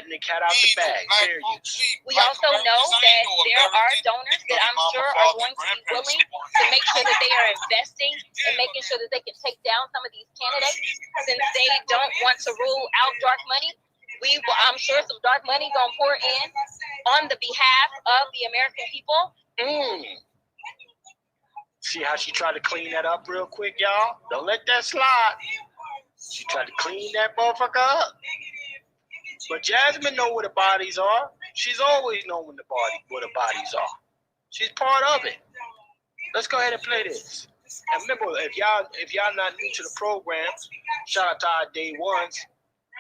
letting the cat out the bag. Period. We also know that there are donors that I'm sure are going to be willing to make sure that they are investing and making sure that they can take down some of these candidates since they don't want to rule out dark money. I'm sure some dark money gonna pour in on the behalf of the American people. See how she tried to clean that up real quick, y'all? Don't let that slide. She tried to clean that motherfucker up. But Jasmine know where the bodies are. She's always known where the bodies are. She's part of it. Let's go ahead and play this. And remember, if y'all not new to the program, shout out to our day ones.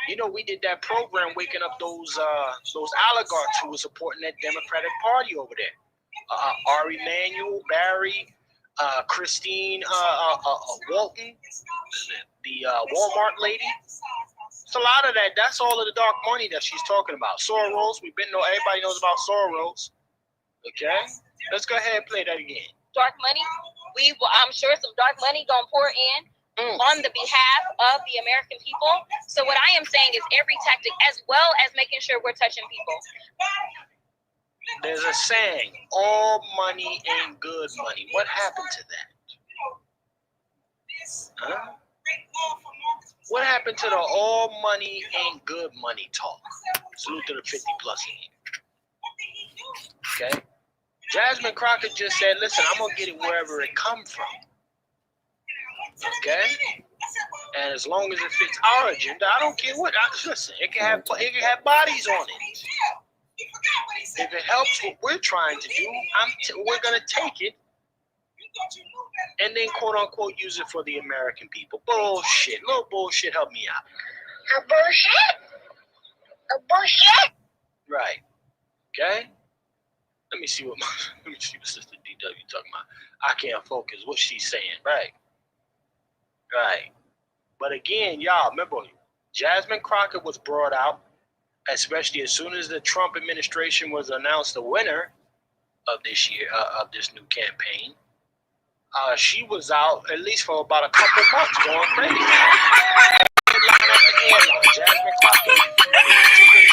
You know, we did that program waking up those oligarchs who were supporting that Democratic Party over there. Ari Emanuel, Barry, Christine Walton, the Walmart lady. It's a lot of that. That's all of the dark money that she's talking about. Soros, everybody knows about Soros. Okay? Let's go ahead and play that again. Dark money. I'm sure some dark money gonna pour in on the behalf of the American people. So what I am saying is every tactic, as well as making sure we're touching people. There's a saying, all money ain't good money. What happened to that? Huh? What happened to the all money ain't good money talk? Salute to the 50 plus in. Okay? Jasmine Crockett just said, listen, I'm going to get it wherever it come from. Okay? And as long as it fits our agenda, I don't care what. Listen, it can have bodies on it. If it helps what we're trying to do, we're going to take it and then quote unquote use it for the American people. Bullshit. Little bullshit help me out. A bullshit? Right. Okay? Let me see what Sister DW talking about. I can't focus. What she's saying. Right. Right. But again, y'all, remember, Jasmine Crockett was brought out, especially as soon as the Trump administration was announced the winner of this year, of this new campaign. She was out at least for about a couple months going crazy. Jasmine Crockett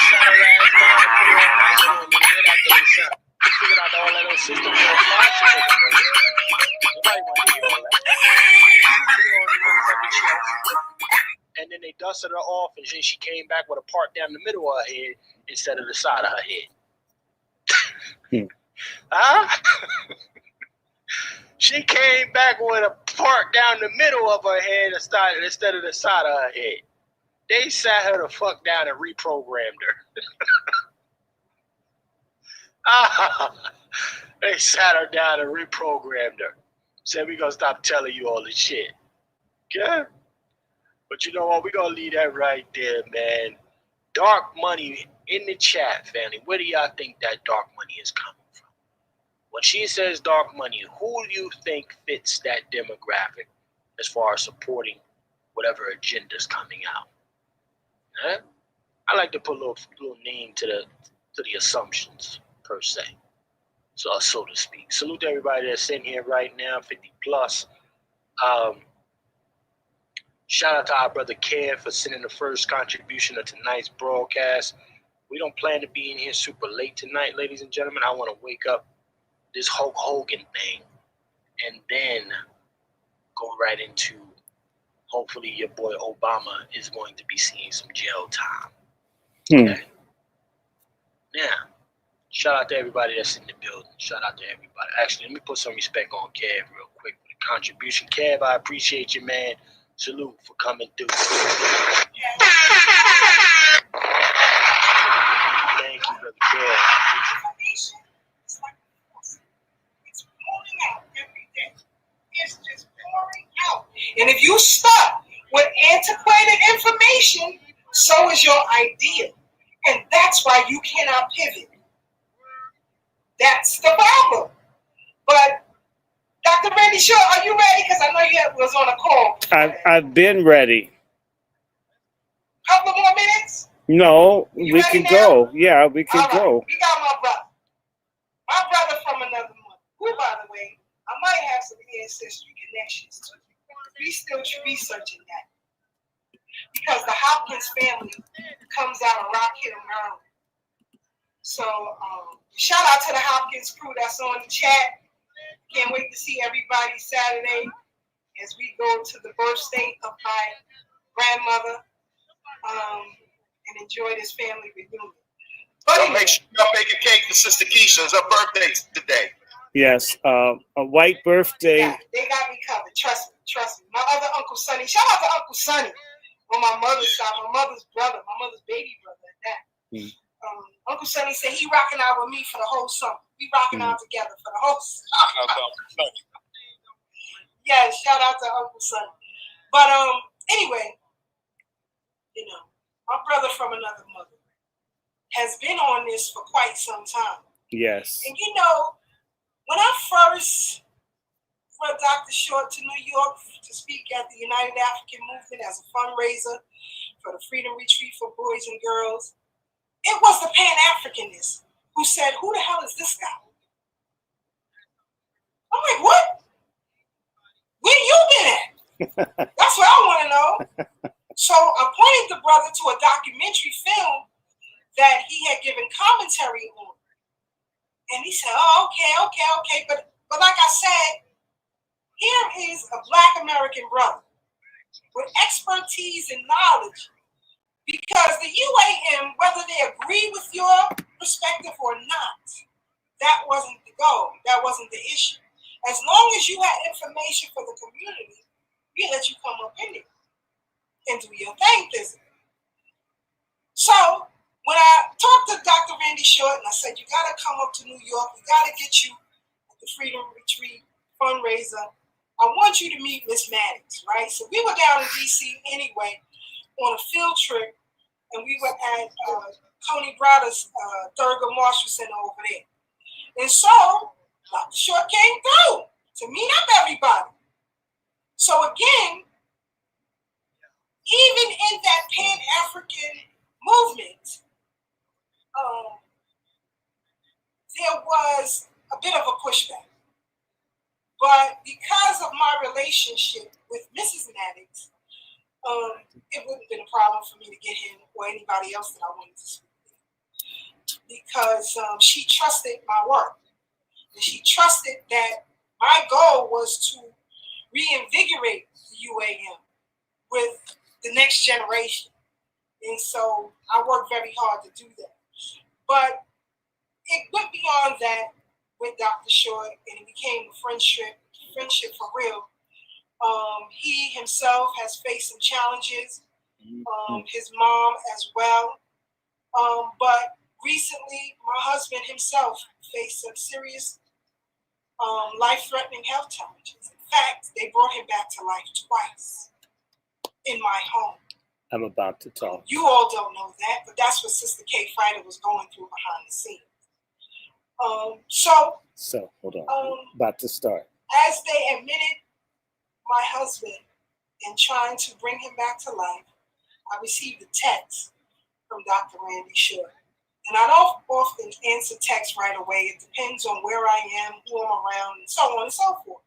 shut her ass down and put her on ice for a little bit after they figured out all that little system was nobody wanted to hear all that. And then they dusted her off, and then she came back with a part down the middle of her head instead of the side of her head. Huh? She came back with a part down the middle of her head instead of the side of her head. They sat her the fuck down and reprogrammed her. They sat her down and reprogrammed her. Said, we're going to stop telling you all this shit. Okay? But you know what? We're going to leave that right there, man. Dark money in the chat, family. Where do y'all think that dark money is coming from? When she says dark money, who do you think fits that demographic as far as supporting whatever agenda's coming out? Huh? I like to put a little name to the assumptions, per se. So to speak. Salute to everybody that's in here right now, 50 plus. Shout out to our brother Kev for sending the first contribution of tonight's broadcast. We don't plan to be in here super late tonight, ladies and gentlemen. I want to wake up this Hulk Hogan thing and then go right into, hopefully your boy Obama is going to be seeing some jail time. Okay? Now, shout out to everybody that's in the building. Shout out to everybody. Actually, let me put some respect on Kev real quick for the contribution. Kev, I appreciate you, man. Salute for coming through. Thank you, brother Kev. It's just pouring out. And if you stuck with antiquated information, so is your idea. And that's why you cannot pivot. That's the problem. But Dr. Randy Shaw, are you ready? Because I know you was on a call. I've been ready. Couple more minutes? No, we can go. Yeah, we can go. We got my brother. My brother from another mother. Who, by the way, I might have some ancestry connections. We still researching that. because the Hopkins family comes out of Rock Hill, Maryland. So shout out to the Hopkins crew that's on the chat. Can't wait to see everybody Saturday as we go to the birthday of my grandmother and enjoy this family reunion. But anyway, make sure y'all bake a cake for Sister Keisha. It's her birthday today. Yes, a white birthday. Yeah, they got me covered. Trust me. My other Uncle Sonny. Shout out to Uncle Sonny on my mother's side. My mother's brother. My mother's baby brother. And that. Uncle Sonny said he rocking out with me for the whole summer. We rocking out together for the whole summer. Yeah, shout out to Uncle Sonny. But anyway, you know, my brother from another mother has been on this for quite some time. Yes. And you know, when I first brought Dr. Short to New York to speak at the United African Movement as a fundraiser for the Freedom Retreat for Boys and Girls, it was the Pan-Africanists who said, who the hell is this guy? I'm like, what? Where you been at? That's what I want to know. So I pointed the brother to a documentary film that he had given commentary on. And he said, oh, okay. But like I said, here is a Black American brother with expertise and knowledge, because the UAM, whether they agree with your perspective or not, that wasn't the goal. That wasn't the issue. As long as you had information for the community, we let you come up in it and do your thing physically. So when I talked to Dr. Randy Short and I said, you got to come up to New York, we got to get you at the Freedom Retreat fundraiser. I want you to meet Miss Maddox, right? So we were down in D.C. anyway on a field trip, and we were at Tony Browder's Thurgood Marshall Center over there. And so Dr. Short came through to meet up everybody. So again, even in that Pan-African movement, there was a bit of a pushback. But because of my relationship with Mrs. Maddox, it wouldn't have been a problem for me to get him or anybody else that I wanted to speak with, because she trusted my work. And she trusted that my goal was to reinvigorate the UAM with the next generation. And so I worked very hard to do that. But it went beyond that with Dr. Short, and it became a friendship for real. He himself has faced some challenges, his mom as well. But recently, my husband himself faced some serious life-threatening health challenges. In fact, they brought him back to life twice in my home. I'm about to talk. You all don't know that, but that's what Sister Kay Fighter was going through behind the scenes. So hold on. About to start. As they admitted my husband in trying to bring him back to life, I received a text from Dr. Randy Short. And I don't often answer texts right away. It depends on where I am, who I'm around, and so on and so forth.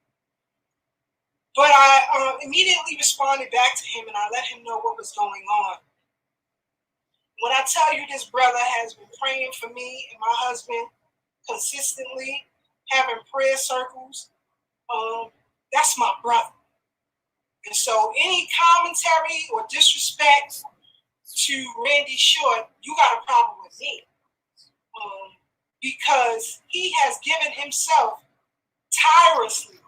But I immediately responded back to him, and I let him know what was going on. When I tell you this brother has been praying for me and my husband consistently, having prayer circles, that's my brother. And so any commentary or disrespect to Randy Short, you got a problem with me. Because he has given himself tirelessly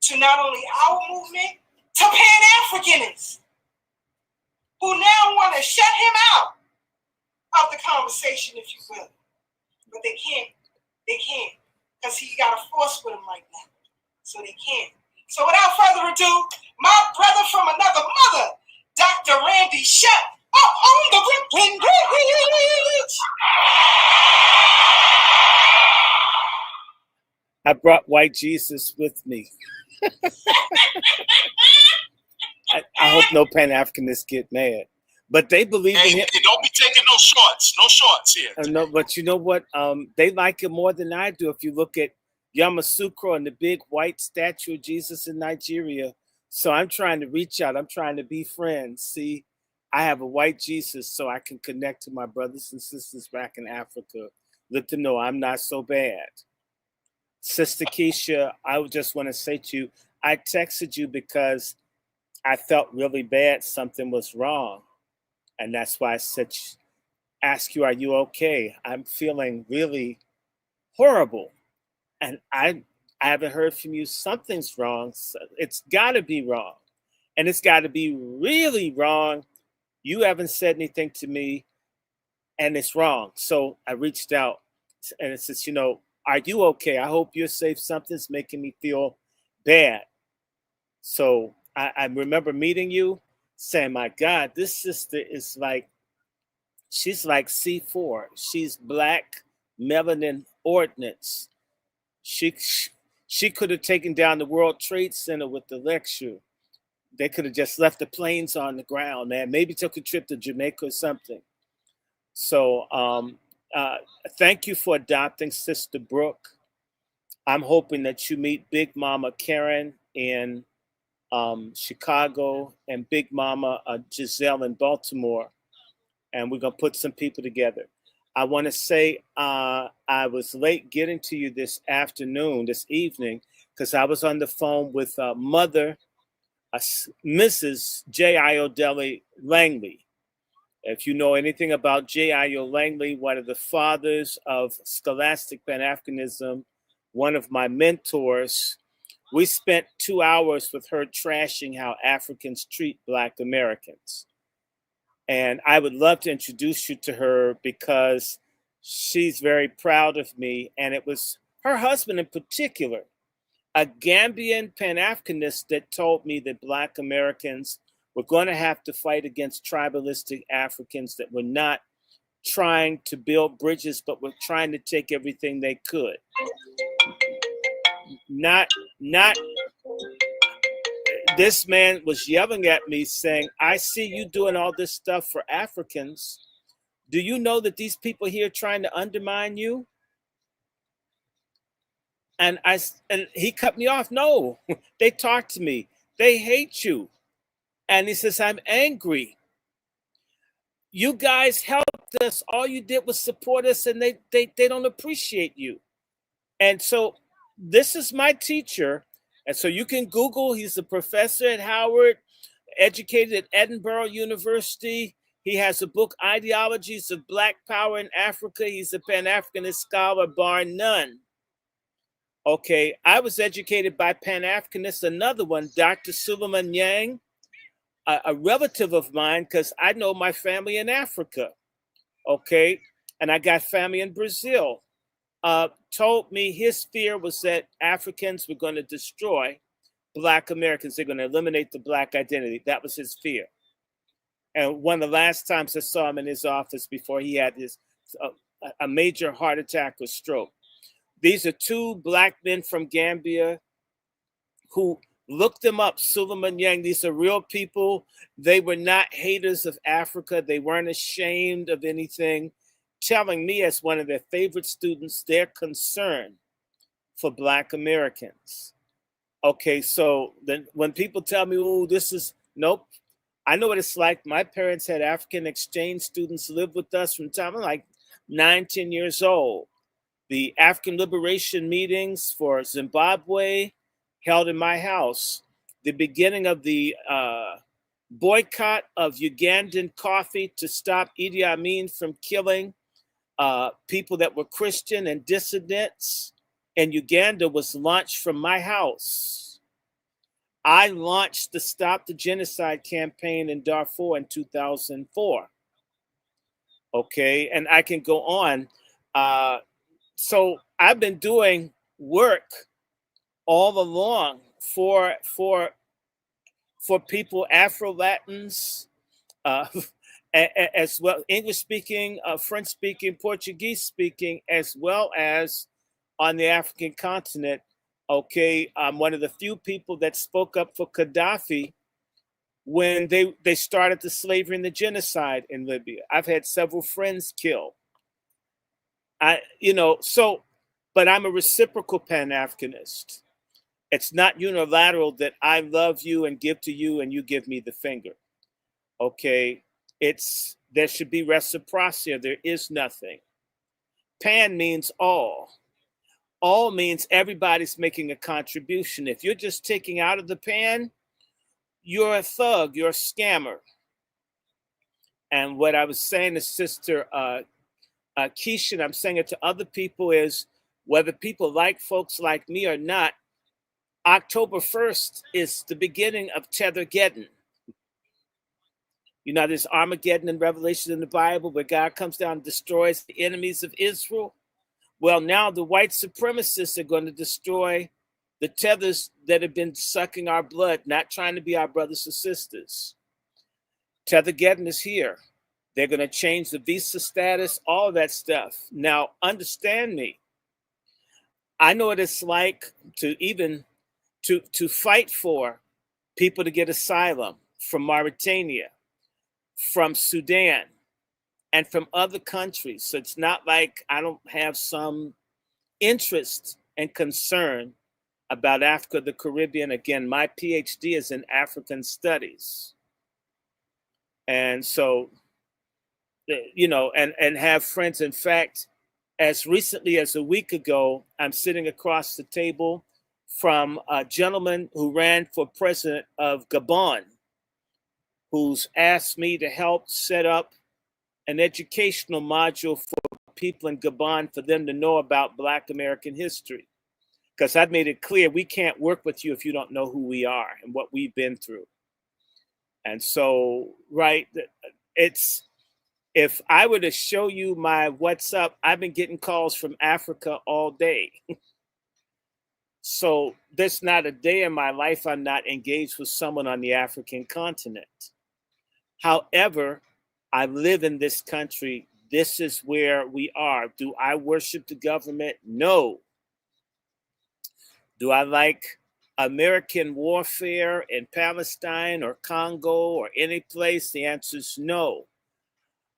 to not only our movement, to Pan-Africanists, who now want to shut him out of the conversation, if you will. But they can't, because he got a force with him right now. So they can't. So without further ado, my brother from another mother, Dr. Randy Short, up on the Brooklyn Bridge. I brought white Jesus with me. I hope no Pan-Africanists get mad. But they believe in him. Don't be taking no shorts here. No, but you know what? They like it more than I do. If you look at Yamoussoukro and the big white statue of Jesus in Nigeria, So I'm trying to reach out. I'm trying to be friends. See, I have a white Jesus so I can connect to my brothers and sisters back in Africa. Let them know I'm not so bad. Sister Keisha, I would just want to say to you, I texted you because I felt really bad. Something was wrong. And that's why I said, ask you, are you okay? I'm feeling really horrible. And I haven't heard from you. Something's wrong. So it's got to be wrong. And it's got to be really wrong. You haven't said anything to me, and it's wrong. So I reached out, and it says, are you okay? I hope you're safe. Something's making me feel bad. So I remember meeting you, saying, my God, this sister is like, she's like C4. She's black melanin ordnance. She could have taken down the World Trade Center with the lecture. They could have just left the planes on the ground, man. Maybe took a trip to Jamaica or something. So uh, thank you for adopting Sister Brooke. I'm hoping that you meet Big Mama Karen in Chicago and Big Mama Giselle in Baltimore. And we're going to put some people together. I want to say I was late getting to you this evening, because I was on the phone with Mother Mrs. J.I.O. Deli Langley. If you know anything about J.I.O. Langley, one of the fathers of scholastic Pan-Africanism, one of my mentors, we spent 2 hours with her trashing how Africans treat Black Americans. And I would love to introduce you to her because she's very proud of me. And it was her husband in particular, a Gambian Pan-Africanist, that told me that Black Americans were going to have to fight against tribalistic Africans that were not trying to build bridges, but were trying to take everything they could. Not This man was yelling at me saying, I see you doing all this stuff for Africans. Do you know that these people here are trying to undermine you? And he cut me off. No, they talk to me. They hate you. And he says, I'm angry. You guys helped us. All you did was support us, and they don't appreciate you. And so this is my teacher. And so you can Google, he's a professor at Howard, educated at Edinburgh University. He has a book, Ideologies of Black Power in Africa. He's a Pan-Africanist scholar, bar none. Okay, I was educated by Pan-Africanists, another one, Dr. Suleiman Yang, a relative of mine, because I know my family in Africa. Okay, and I got family in Brazil. Told me his fear was that Africans were going to destroy Black Americans. They're going to eliminate the Black identity. That was his fear. And one of the last times I saw him in his office before he had a major heart attack or stroke. These are two Black men from Gambia who looked them up, Suleiman Yang. These are real people. They were not haters of Africa. They weren't ashamed of anything, telling me as one of their favorite students, their concern for Black Americans. Okay, so then when people tell me, oh, nope. I know what it's like. My parents had African exchange students live with us from time I'm like 9, 10 years old. The African liberation meetings for Zimbabwe held in my house. The beginning of the boycott of Ugandan coffee to stop Idi Amin from killing people that were Christian and dissidents in Uganda was launched from my house. I launched the Stop the Genocide campaign in Darfur in 2004. Okay, and I can go on. So I've been doing work all along for people, Afro-Latins, as well, English-speaking, French-speaking, Portuguese-speaking, as well as on the African continent. Okay, I'm one of the few people that spoke up for Gaddafi when they started the slavery and the genocide in Libya. I've had several friends killed. But I'm a reciprocal Pan-Africanist. It's not unilateral that I love you and give to you and you give me the finger. Okay, there should be reciprocity. There is nothing. Pan means all. All means everybody's making a contribution. If you're just taking out of the pan, you're a thug, you're a scammer. And what I was saying to Sister Keisha, and I'm saying it to other people, is whether people like folks like me or not, October 1st is the beginning of Tethergeddon. You know, there's Armageddon in Revelation in the Bible where God comes down and destroys the enemies of Israel. Well, now the white supremacists are going to destroy the tethers that have been sucking our blood, not trying to be our brothers and sisters. Tethergeddon is here. They're going to change the visa status, all of that stuff. Now, understand me. I know what it's like to even to fight for people to get asylum from Mauritania, from Sudan, and from other countries. So it's not like I don't have some interest and concern about Africa, the Caribbean. Again, my PhD is in African studies. And so, you know, and have friends. In fact, as recently as a week ago, I'm sitting across the table from a gentleman who ran for president of Gabon, who's asked me to help set up an educational module for people in Gabon for them to know about Black American history. Because I've made it clear we can't work with you if you don't know who we are and what we've been through. And so, right, if I were to show you my WhatsApp, I've been getting calls from Africa all day. So there's not a day in my life I'm not engaged with someone on the African continent. However, I live in this country. This is where we are. Do I worship the government? No. Do I like American warfare in Palestine or Congo or any place? The answer is no.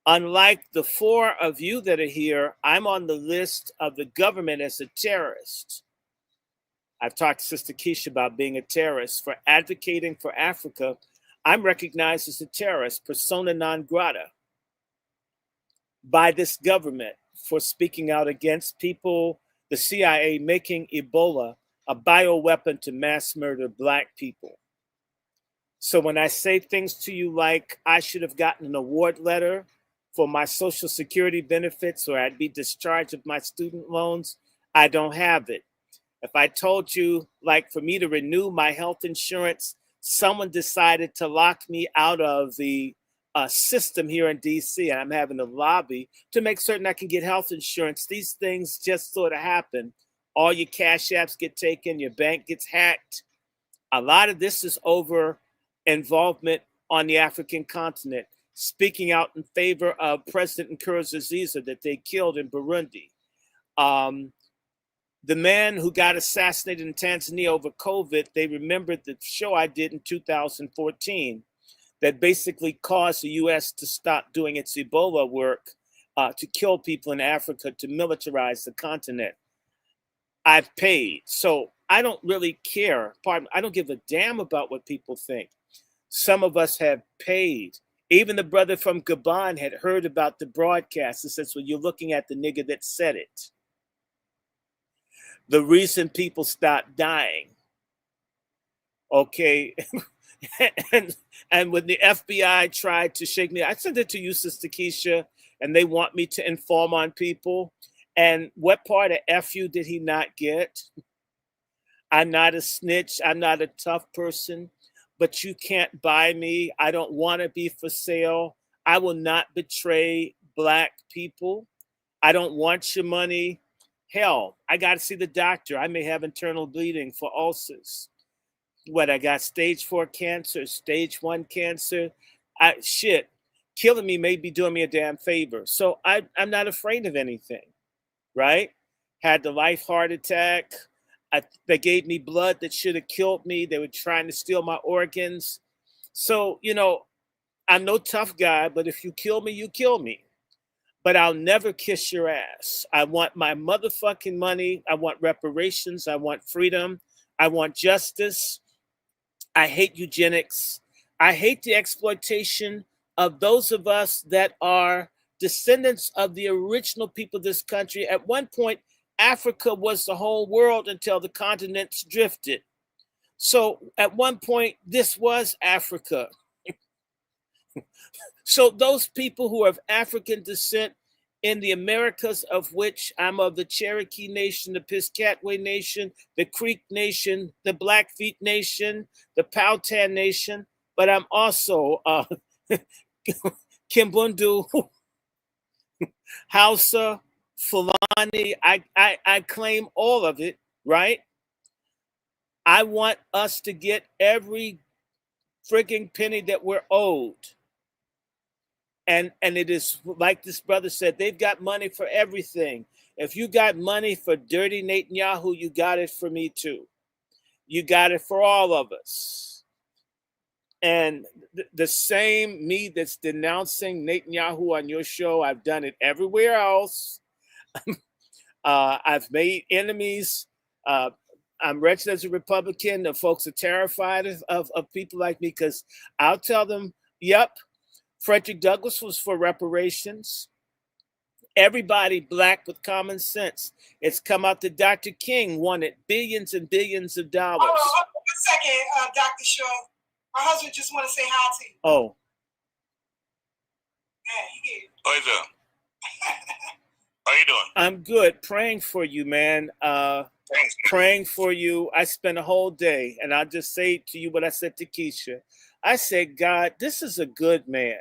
Unlike the four of you that are here, I'm on the list of the government as a terrorist. I've talked to Sister Keisha about being a terrorist. For advocating for Africa, I'm recognized as a terrorist, persona non grata, by this government for speaking out against people, the CIA making Ebola a bioweapon to mass murder Black people. So when I say things to you like I should have gotten an award letter for my Social Security benefits or I'd be discharged of my student loans, I don't have it. If I told you, like, for me to renew my health insurance, someone decided to lock me out of the system here in DC, and I'm having to lobby to make certain I can get health insurance. These things just sort of happen. All your cash apps get taken, your bank gets hacked. A lot of this is over involvement on the African continent, speaking out in favor of President Nkurunziza that they killed in Burundi. The man who got assassinated in Tanzania over COVID, they remembered the show I did in 2014 that basically caused the U.S. to stop doing its Ebola work, to kill people in Africa, to militarize the continent. I've paid. So I don't really care. I don't give a damn about what people think. Some of us have paid. Even the brother from Gabon had heard about the broadcast and says, well, you're looking at the nigga that said it. The reason people stopped dying. Okay. and when the FBI tried to shake me, I sent it to you, Sister Keisha, and they want me to inform on people. And what part of F you did he not get? I'm not a snitch. I'm not a tough person, but you can't buy me. I don't want to be for sale. I will not betray Black people. I don't want your money. Hell, I got to see the doctor. I may have internal bleeding for ulcers. What, I got stage 4 cancer, stage 1 cancer. Killing me may be doing me a damn favor. So I'm not afraid of anything, right? Had the life heart attack. They gave me blood that should have killed me. They were trying to steal my organs. So, you know, I'm no tough guy, but if you kill me, you kill me. But I'll never kiss your ass. I want my motherfucking money. I want reparations. I want freedom. I want justice. I hate eugenics. I hate the exploitation of those of us that are descendants of the original people of this country. At one point, Africa was the whole world until the continents drifted. So at one point, this was Africa. So those people who are of African descent in the Americas, of which I'm of the Cherokee Nation, the Piscataway Nation, the Creek Nation, the Blackfeet Nation, the Powhatan Nation, but I'm also Kimbundu, Hausa, Fulani. I claim all of it, right? I want us to get every frigging penny that we're owed. And it is like this brother said, they've got money for everything. If you got money for dirty Netanyahu, you got it for me too. You got it for all of us. And the same me that's denouncing Netanyahu on your show, I've done it everywhere else. I've made enemies. I'm registered as a Republican. The folks are terrified of people like me because I'll tell them, yep, Frederick Douglass was for reparations. Everybody black with common sense. It's come out that Dr. King wanted billions and billions of dollars. Hold on 1 second, Dr. Shaw. My husband just want to say hi to you. Oh. Yeah, he did. How you doing? How you doing? I'm good. Praying for you, man. Thanks. Praying for you. I spent a whole day, and I'll just say to you what I said to Keisha. I said, God, this is a good man.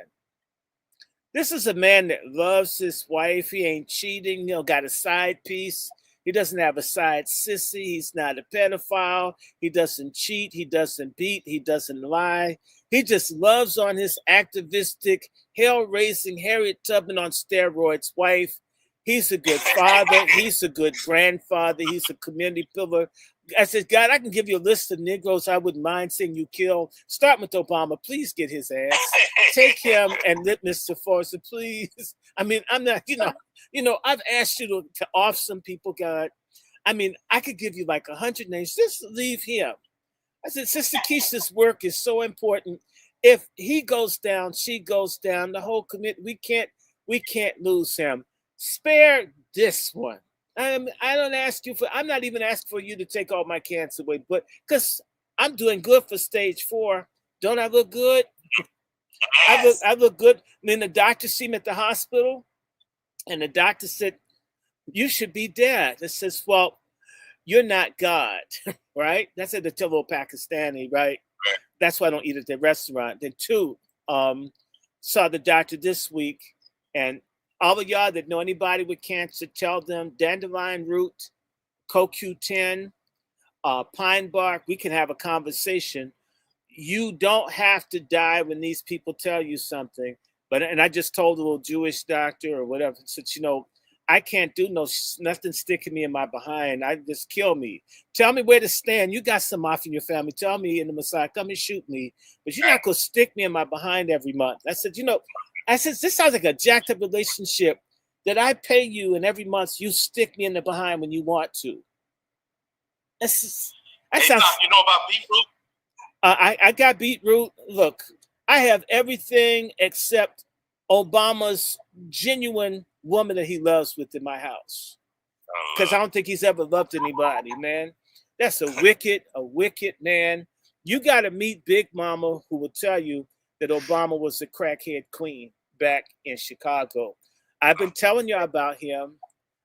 This is a man that loves his wife. He ain't cheating. Got a side piece. He doesn't have a side sissy. He's not a pedophile. He doesn't cheat. He doesn't beat. He doesn't lie. He just loves on his activistic, hell-raising Harriet Tubman on steroids wife. He's a good father. He's a good grandfather. He's a community pillar. I said, God, I can give you a list of Negroes I wouldn't mind seeing you kill. Start with Obama. Please get his ass. Take him and let Mr. Forrester, please. I mean, I'm not, I've asked you to off some people, God. I mean, I could give you like 100 names. Just leave him. I said, Sister Keisha's work is so important. If he goes down, she goes down, the whole committee, we can't lose him. Spare this one. I don't ask you for, I'm not even asking for you to take all my cancer away, but because I'm doing good for stage 4. Don't I look good? Yes. I look good. And then the doctor see me at the hospital, and the doctor said, you should be dead. It says, well, you're not God, right? That's at the little Pakistani, right? That's why I don't eat at the restaurant. Then 2, saw the doctor this week, and all of y'all that know anybody with cancer, tell them dandelion root, CoQ10, pine bark. We can have a conversation. You don't have to die when these people tell you something. And I just told a little Jewish doctor or whatever, said, I can't do nothing sticking me in my behind. I just kill me. Tell me where to stand. You got some off in your family. Tell me in the Messiah, come and shoot me. But you're not going to stick me in my behind every month. I said, this sounds like a jacked up relationship that I pay you and every month you stick me in the behind when you want to. That sounds. You know about beetroot? I got beetroot. Look, I have everything except Obama's genuine woman that he loves within my house. Because I don't think he's ever loved anybody, man. That's a wicked man. You got to meet Big Mama, who will tell you that Obama was a crackhead queen back in Chicago. I've been telling you about him.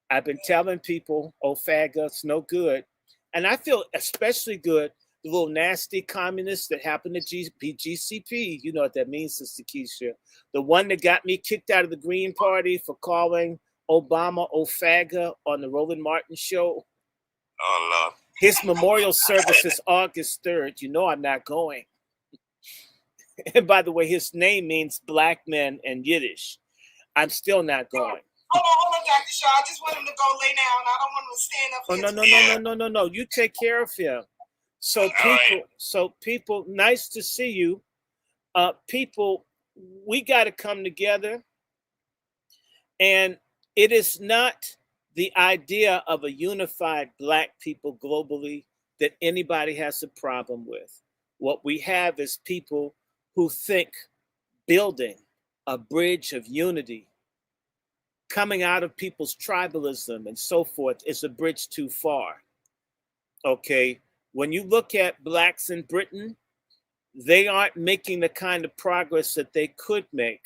I've been telling people, Ofagagate's no good. And I feel especially good, the little nasty communists that happen to be GCP. You know what that means, Sister Keisha. The one that got me kicked out of the Green Party for calling Obama Ofaga on the Roland Martin show. Oh, Lord. His memorial service is August 3rd. You know I'm not going. And by the way, his name means black men in Yiddish. I'm still not going. Hold on, Dr. Shaw. I just want him to go lay down. I don't want him to stand up here. No. You take care of him. So people, nice to see you. People, we got to come together. And it is not the idea of a unified black people globally that anybody has a problem with. What we have is people who think building a bridge of unity, coming out of people's tribalism and so forth, is a bridge too far. Okay, when you look at blacks in Britain, they aren't making the kind of progress that they could make.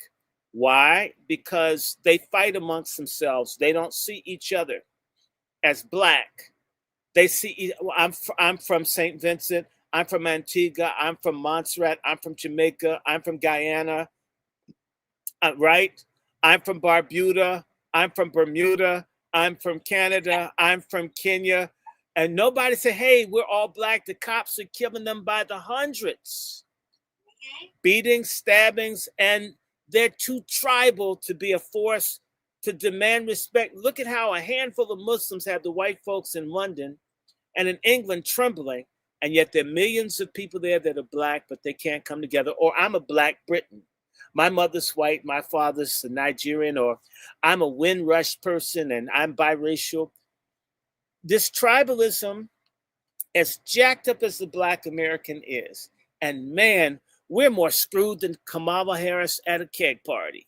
Why? Because they fight amongst themselves. They don't see each other as black. They see, I'm from St. Vincent, I'm from Antigua, I'm from Montserrat, I'm from Jamaica, I'm from Guyana, right? I'm from Barbuda, I'm from Bermuda, I'm from Canada, I'm from Kenya. And nobody said, hey, we're all black. The cops are killing them by the hundreds. Beatings, stabbings, and they're too tribal to be a force to demand respect. Look at how a handful of Muslims have the white folks in London and in England trembling, and yet there are millions of people there that are black, but they can't come together. Or I'm a black Briton. My mother's white, my father's a Nigerian, or I'm a Windrush person and I'm biracial. This tribalism, as jacked up as the black American is, and man, we're more screwed than Kamala Harris at a keg party.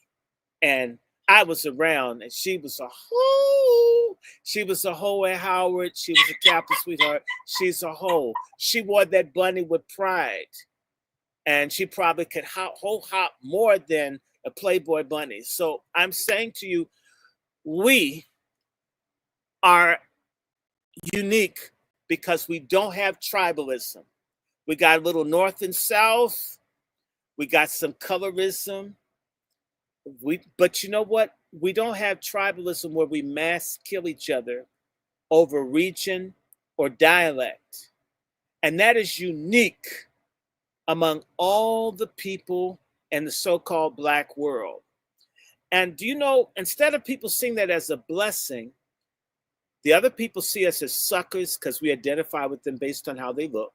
And I was around, and she was a hoe. She was a hoe at Howard. She was a Captain sweetheart. She's a hoe. She wore that bunny with pride. And she probably could hop more than a Playboy bunny. So I'm saying to you, we are unique because we don't have tribalism. We got a little north and south. We got some colorism. But you know what? We don't have tribalism where we mass kill each other over region or dialect. And that is unique among all the people in the so-called black world. And do you know, instead of people seeing that as a blessing, the other people see us as suckers because we identify with them based on how they look,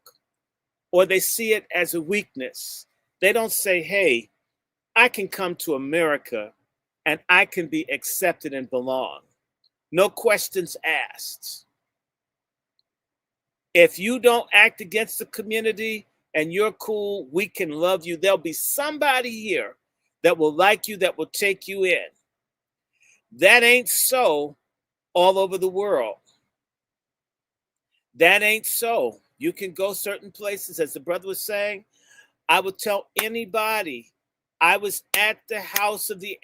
or they see it as a weakness. They don't say, hey, I can come to America and I can be accepted and belong. No questions asked. If you don't act against the community and you're cool, we can love you. There'll be somebody here that will like you, that will take you in. That ain't so all over the world. That ain't so. You can go certain places, as the brother was saying. I would tell anybody, I was at the house of the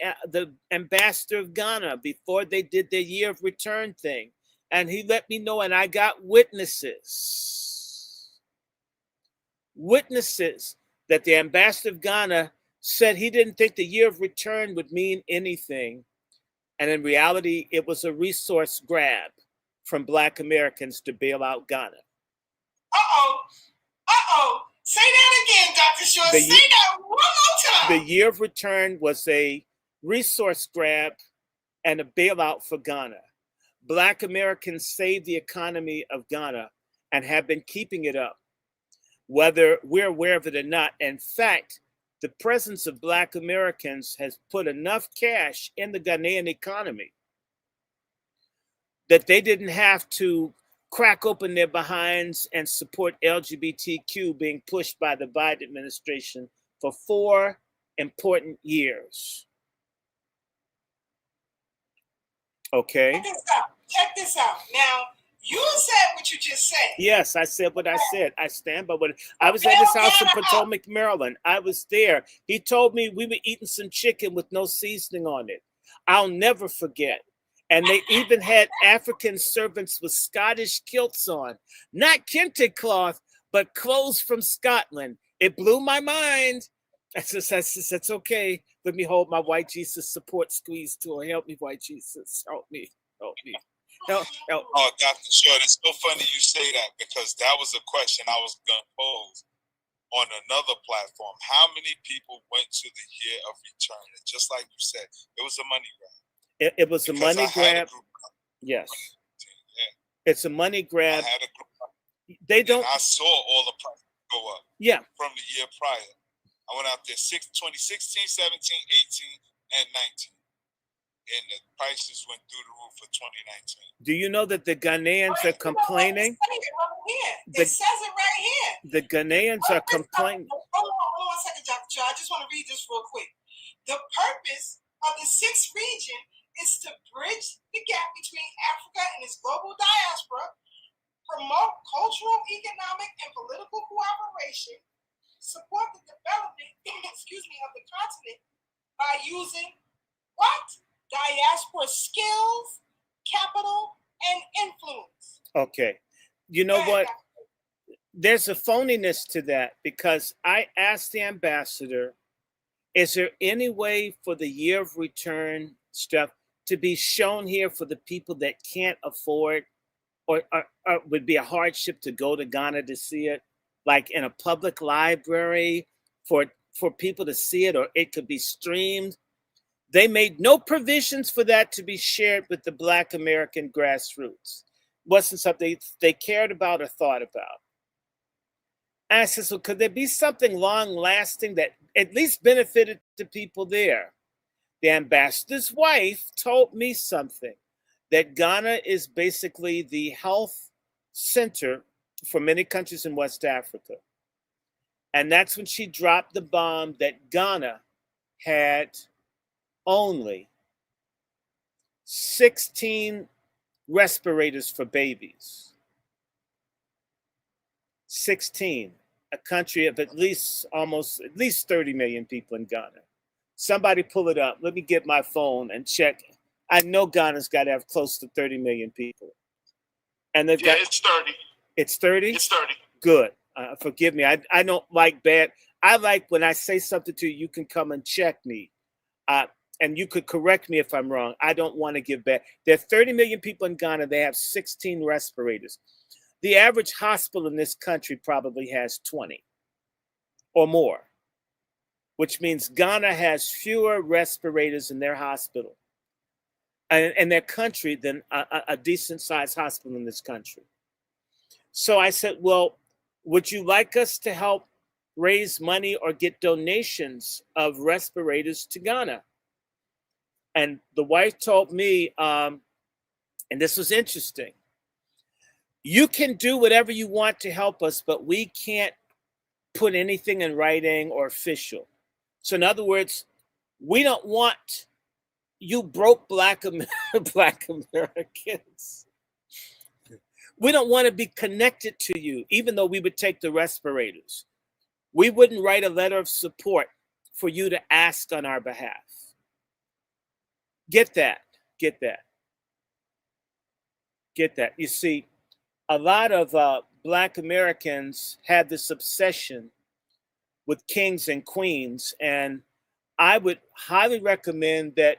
ambassador of Ghana before they did their year of return thing. And he let me know, and I got witnesses that the ambassador of Ghana said he didn't think the year of return would mean anything. And in reality, it was a resource grab from black Americans to bail out Ghana. Say that again, Dr. Shaw. Say that one more time. The year of return was a resource grab and a bailout for Ghana. Black Americans saved the economy of Ghana and have been keeping it up, whether we're aware of it or not. In fact, the presence of black Americans has put enough cash in the Ghanaian economy that they didn't have to crack open their behinds and support LGBTQ being pushed by the Biden administration for 4 important years. Okay? Check this out. Now, you said what you just said. Yes, I said what I said. I stand by what I was at his house in Potomac, Maryland. I was there. He told me we were eating some chicken with no seasoning on it. I'll never forget. And they even had African servants with Scottish kilts on, not kente cloth, but clothes from Scotland. It blew my mind. I said, that's okay. Let me hold my white Jesus support squeeze to her. Help me, white Jesus. Help me. Help. Oh, Dr. Short, it's so funny you say that, because that was a question I was going to pose on another platform. How many people went to the year of return? And just like you said, it was a money grab. It was a money grab. Yes. Yeah. It's a money grab. I had a group. They don't. I saw all the prices go up. Yeah. From the year prior. I went out there 2016, 17, 18, and 19. And the prices went through the roof for 2019. Do you know that the Ghanaians are complaining? here. It says it right here. The Ghanaians are complaining. Hold on 1 second, Dr. Joe. I just want to read this real quick. The purpose of the sixth region is to bridge the gap between Africa and its global diaspora, promote cultural, economic, and political cooperation, support the development, of the continent by using what? Diaspora skills, capital, and influence. Okay. You know what? There's a phoniness to that because I asked the ambassador, is there any way for the year of return stuff to be shown here for the people that can't afford or would be a hardship to go to Ghana to see it, like in a public library for people to see it, or it could be streamed? They made no provisions for that to be shared with the Black American grassroots. Wasn't something they cared about or thought about. And I said, so could there be something long lasting that at least benefited the people there? The ambassador's wife told me something, that Ghana is basically the health center for many countries in West Africa. And that's when she dropped the bomb that Ghana had only 16 respirators for babies. 16. A country of at least 30 million people in Ghana. Somebody pull it up. Let me get my phone and check. I know Ghana's got to have close to 30 million people. And they've got, it's 30. It's 30? It's 30. Good. Forgive me. I don't like bad. I like when I say something to you, you can come and check me. And you could correct me if I'm wrong. I don't want to give bad. There are 30 million people in Ghana. They have 16 respirators. The average hospital in this country probably has 20 or more, which means Ghana has fewer respirators in their hospital and in their country than a decent sized hospital in this country. So I said, well, would you like us to help raise money or get donations of respirators to Ghana? And the wife told me, and this was interesting, you can do whatever you want to help us, but we can't put anything in writing or official. So in other words, we don't want you broke Black Americans. We don't want to be connected to you, even though we would take the respirators. We wouldn't write a letter of support for you to ask on our behalf. Get that. You see, a lot of Black Americans have this obsession with kings and queens, and I would highly recommend that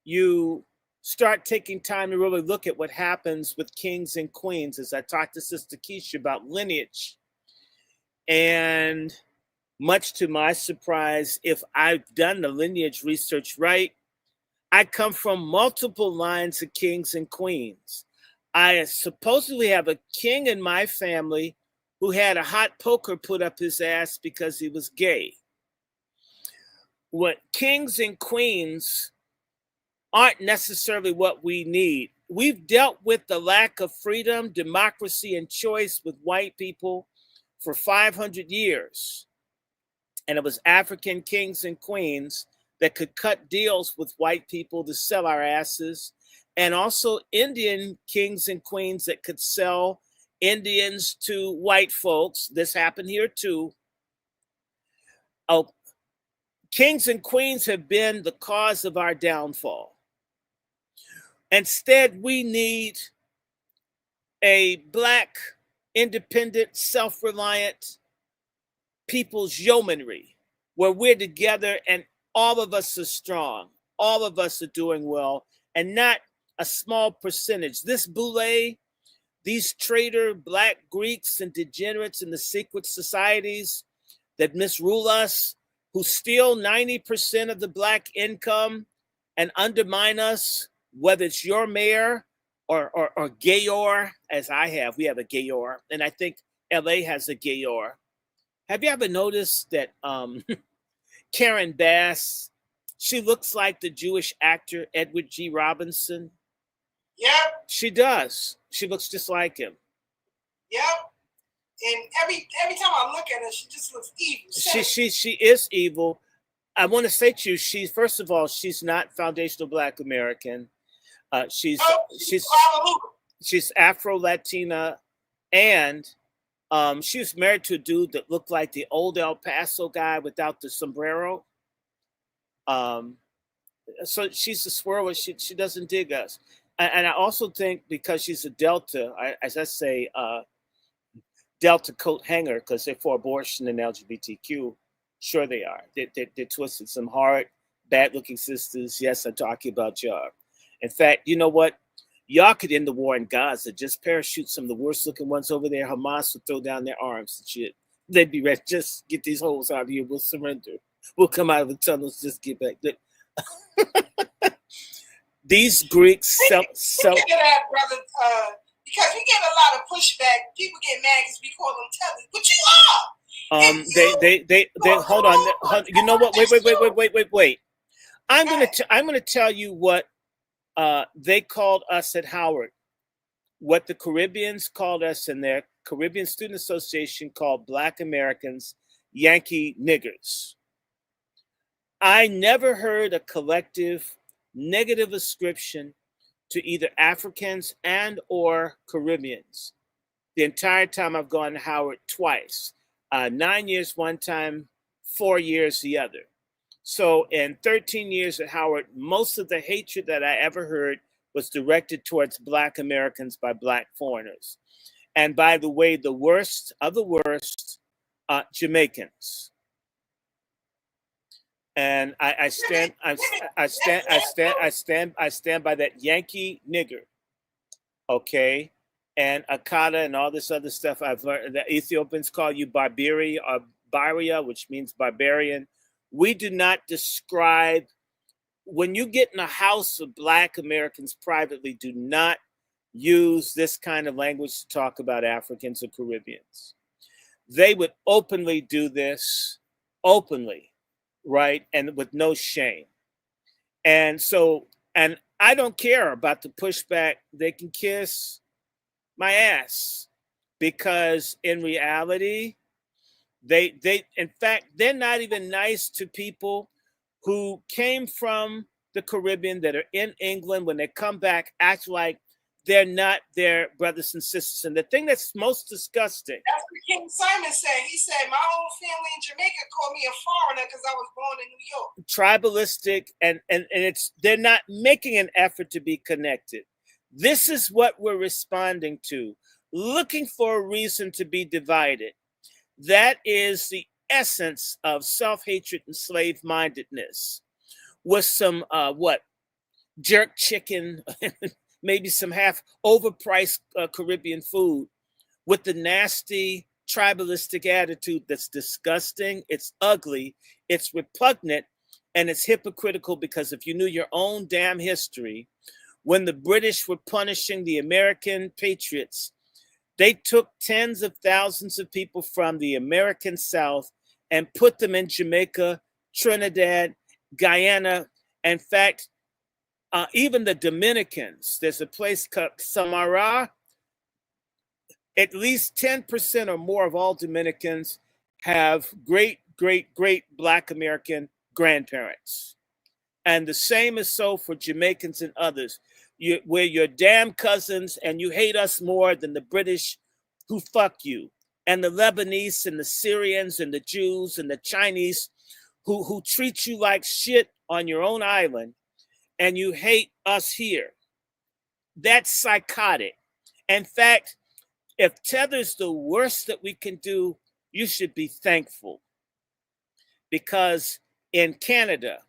you start taking time to really look at what happens with kings and queens. As I talked to Sister Keisha about lineage, and much to my surprise, if I've done the lineage research right, I come from multiple lines of kings and queens. I supposedly have a king in my family who had a hot poker put up his ass because he was gay. What kings and queens aren't necessarily what we need. We've dealt with the lack of freedom, democracy, and choice with white people for 500 years. And it was African kings and queens that could cut deals with white people to sell our asses, and also Indian kings and queens that could sell Indians to white folks. This happened here too. Oh, kings and queens have been the cause of our downfall. Instead, we need a Black, independent, self-reliant people's yeomanry where we're together and all of us are strong. All of us are doing well, and not a small percentage. This boule, these traitor Black Greeks and degenerates in the secret societies that misrule us, who steal 90% of the Black income and undermine us, whether it's your mayor or Gayor, as I have. We have a Gayor, and I think LA has a Gayor. Have you ever noticed that Karen Bass, she looks like the Jewish actor Edward G. Robinson? Yep. She does. She looks just like him. Yep. And every time I look at her, she just looks evil. She is evil. I want to say to you, first of all, she's not foundational Black American. She's Afro Latina, and she was married to a dude that looked like the old El Paso guy without the sombrero. So she's a swirl. She doesn't dig us. And I also think because she's a Delta, as I say, Delta coat hanger, because they're for abortion and LGBTQ. Sure they are. They're twisted. Some hard, bad-looking sisters. Yes, I'm talking about y'all. In fact, you know what? Y'all could end the war in Gaza. Just parachute some of the worst-looking ones over there. Hamas would throw down their arms and shit. They'd be ready. Just get these holes out of here. We'll surrender. We'll come out of the tunnels. Just get back. These Greeks that, brother, because we get a lot of pushback. People get mad because we call them tellers, but you are. They hold on. You know what? Wait. I'm gonna tell you what they called us at Howard. What the Caribbeans called us in their Caribbean Student Association called Black Americans Yankee niggers. I never heard a collective negative ascription to either Africans and or Caribbeans the entire time I've gone to Howard twice. 9 years one time, 4 years the other. So in 13 years at Howard, most of the hatred that I ever heard was directed towards Black Americans by Black foreigners. And by the way, the worst of the worst, Jamaicans. And I stand by that Yankee nigger, okay, and Akata and all this other stuff. I've learned that Ethiopians call you Barbari or Baria, which means barbarian. We do not describe when you get in a house of Black Americans privately. Do not use this kind of language to talk about Africans or Caribbeans. They would openly do this, openly. Right, and with no shame. And so, and I don't care about the pushback. They can kiss my ass, because in reality, they in fact, they're not even nice to people who came from the Caribbean that are in England. When they come back, act like they're not their brothers and sisters. And the thing that's most disgusting. That's what King Simon said. He said, my own family in Jamaica called me a foreigner because I was born in New York. Tribalistic, and it's they're not making an effort to be connected. This is what we're responding to, looking for a reason to be divided. That is the essence of self-hatred and slave-mindedness. With some jerk chicken, maybe some half overpriced Caribbean food, with the nasty tribalistic attitude that's disgusting, it's ugly, it's repugnant, and it's hypocritical, because if you knew your own damn history, when the British were punishing the American patriots, they took tens of thousands of people from the American South and put them in Jamaica, Trinidad, Guyana. In fact, even the Dominicans, there's a place called Samara. At least 10% or more of all Dominicans have great Black American grandparents. And the same is so for Jamaicans and others. We're your damn cousins, and you hate us more than the British who fuck you, and the Lebanese and the Syrians and the Jews and the Chinese who treat you like shit on your own island, and you hate us here. That's psychotic. In fact, if tether's the worst that we can do, you should be thankful. Because in Canada,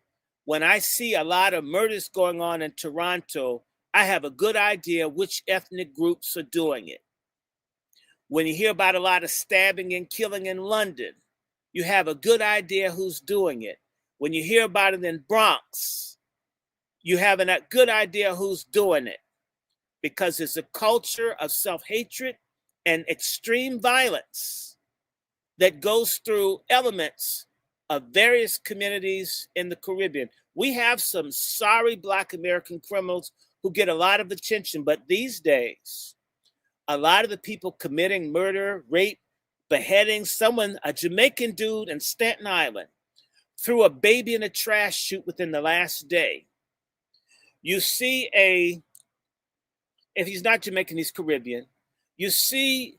when I see a lot of murders going on in Toronto, I have a good idea which ethnic groups are doing it. When you hear about a lot of stabbing and killing in London, you have a good idea who's doing it. When you hear about it in Bronx, you have a good idea who's doing it. Because it's a culture of self-hatred and extreme violence that goes through elements of various communities in the Caribbean. We have some sorry Black American criminals who get a lot of attention, but these days, a lot of the people committing murder, rape, beheading someone, a Jamaican dude in Staten Island, threw a baby in a trash chute within the last day. You see if he's not Jamaican, he's Caribbean. You see,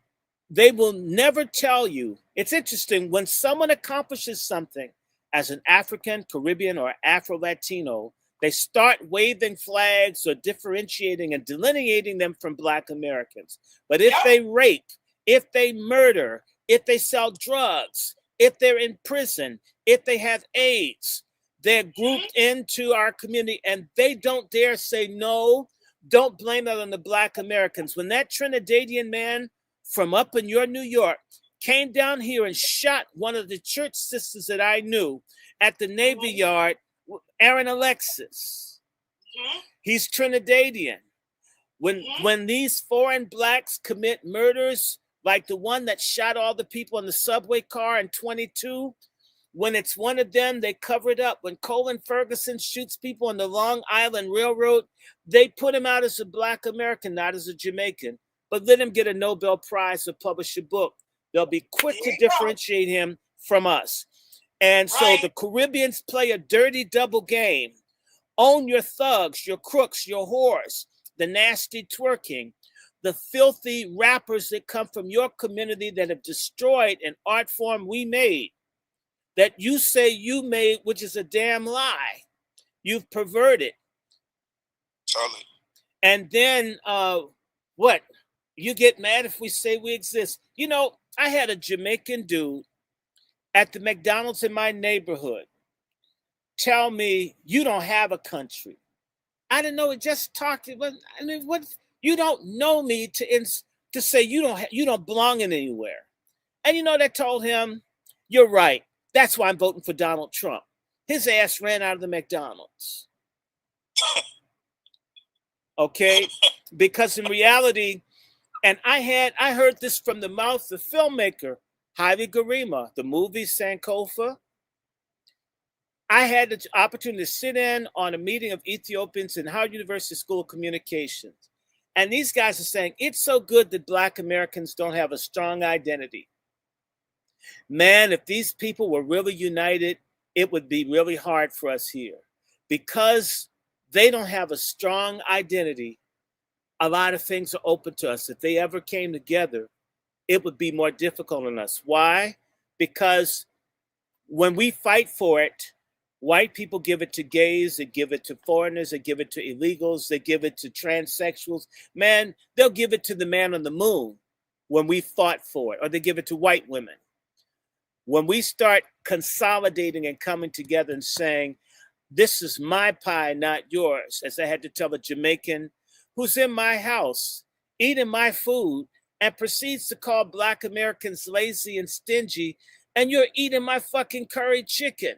they will never tell you. It's interesting when someone accomplishes something as an African, Caribbean, or Afro-Latino, they start waving flags or differentiating and delineating them from Black Americans. But if they rape, if they murder, if they sell drugs, if they're in prison, if they have AIDS, they're grouped into our community, and they don't dare say no. Don't blame that on the Black Americans. When that Trinidadian man from up in your New York came down here and shot one of the church sisters that I knew at the Navy Yard, Aaron Alexis, he's Trinidadian. When these foreign Blacks commit murders, like the one that shot all the people in the subway car in 22, when it's one of them, they cover it up. When Colin Ferguson shoots people on the Long Island Railroad, they put him out as a Black American, not as a Jamaican, but let him get a Nobel Prize or publish a book. They'll be quick to differentiate him from us. And so the Caribbeans play a dirty double game. Own your thugs, your crooks, your whores, the nasty twerking, the filthy rappers that come from your community that have destroyed an art form we made, that you say you made, which is a damn lie. You've perverted. Charlie. And then what? You get mad if we say we exist. You know, I had a Jamaican dude at the McDonald's in my neighborhood tell me, you don't have a country. I didn't know it. Just talked. I mean, what? You don't know me to say you don't belong in anywhere. And you know, they told him, you're right. That's why I'm voting for Donald Trump. His ass ran out of the McDonald's. Okay? Because in reality, and I heard this from the mouth of filmmaker Javi Garima, the movie Sankofa. I had the opportunity to sit in on a meeting of Ethiopians in Howard University School of Communications. And these guys are saying, it's so good that Black Americans don't have a strong identity. Man, if these people were really united, it would be really hard for us here. Because they don't have a strong identity, a lot of things are open to us. If they ever came together, it would be more difficult on us. Why? Because when we fight for it, white people give it to gays, they give it to foreigners, they give it to illegals, they give it to transsexuals. Man, they'll give it to the man on the moon when we fought for it, or they give it to white women. When we start consolidating and coming together and saying, this is my pie, not yours, as I had to tell a Jamaican who's in my house, eating my food, and proceeds to call Black Americans lazy and stingy, and you're eating my fucking curry chicken.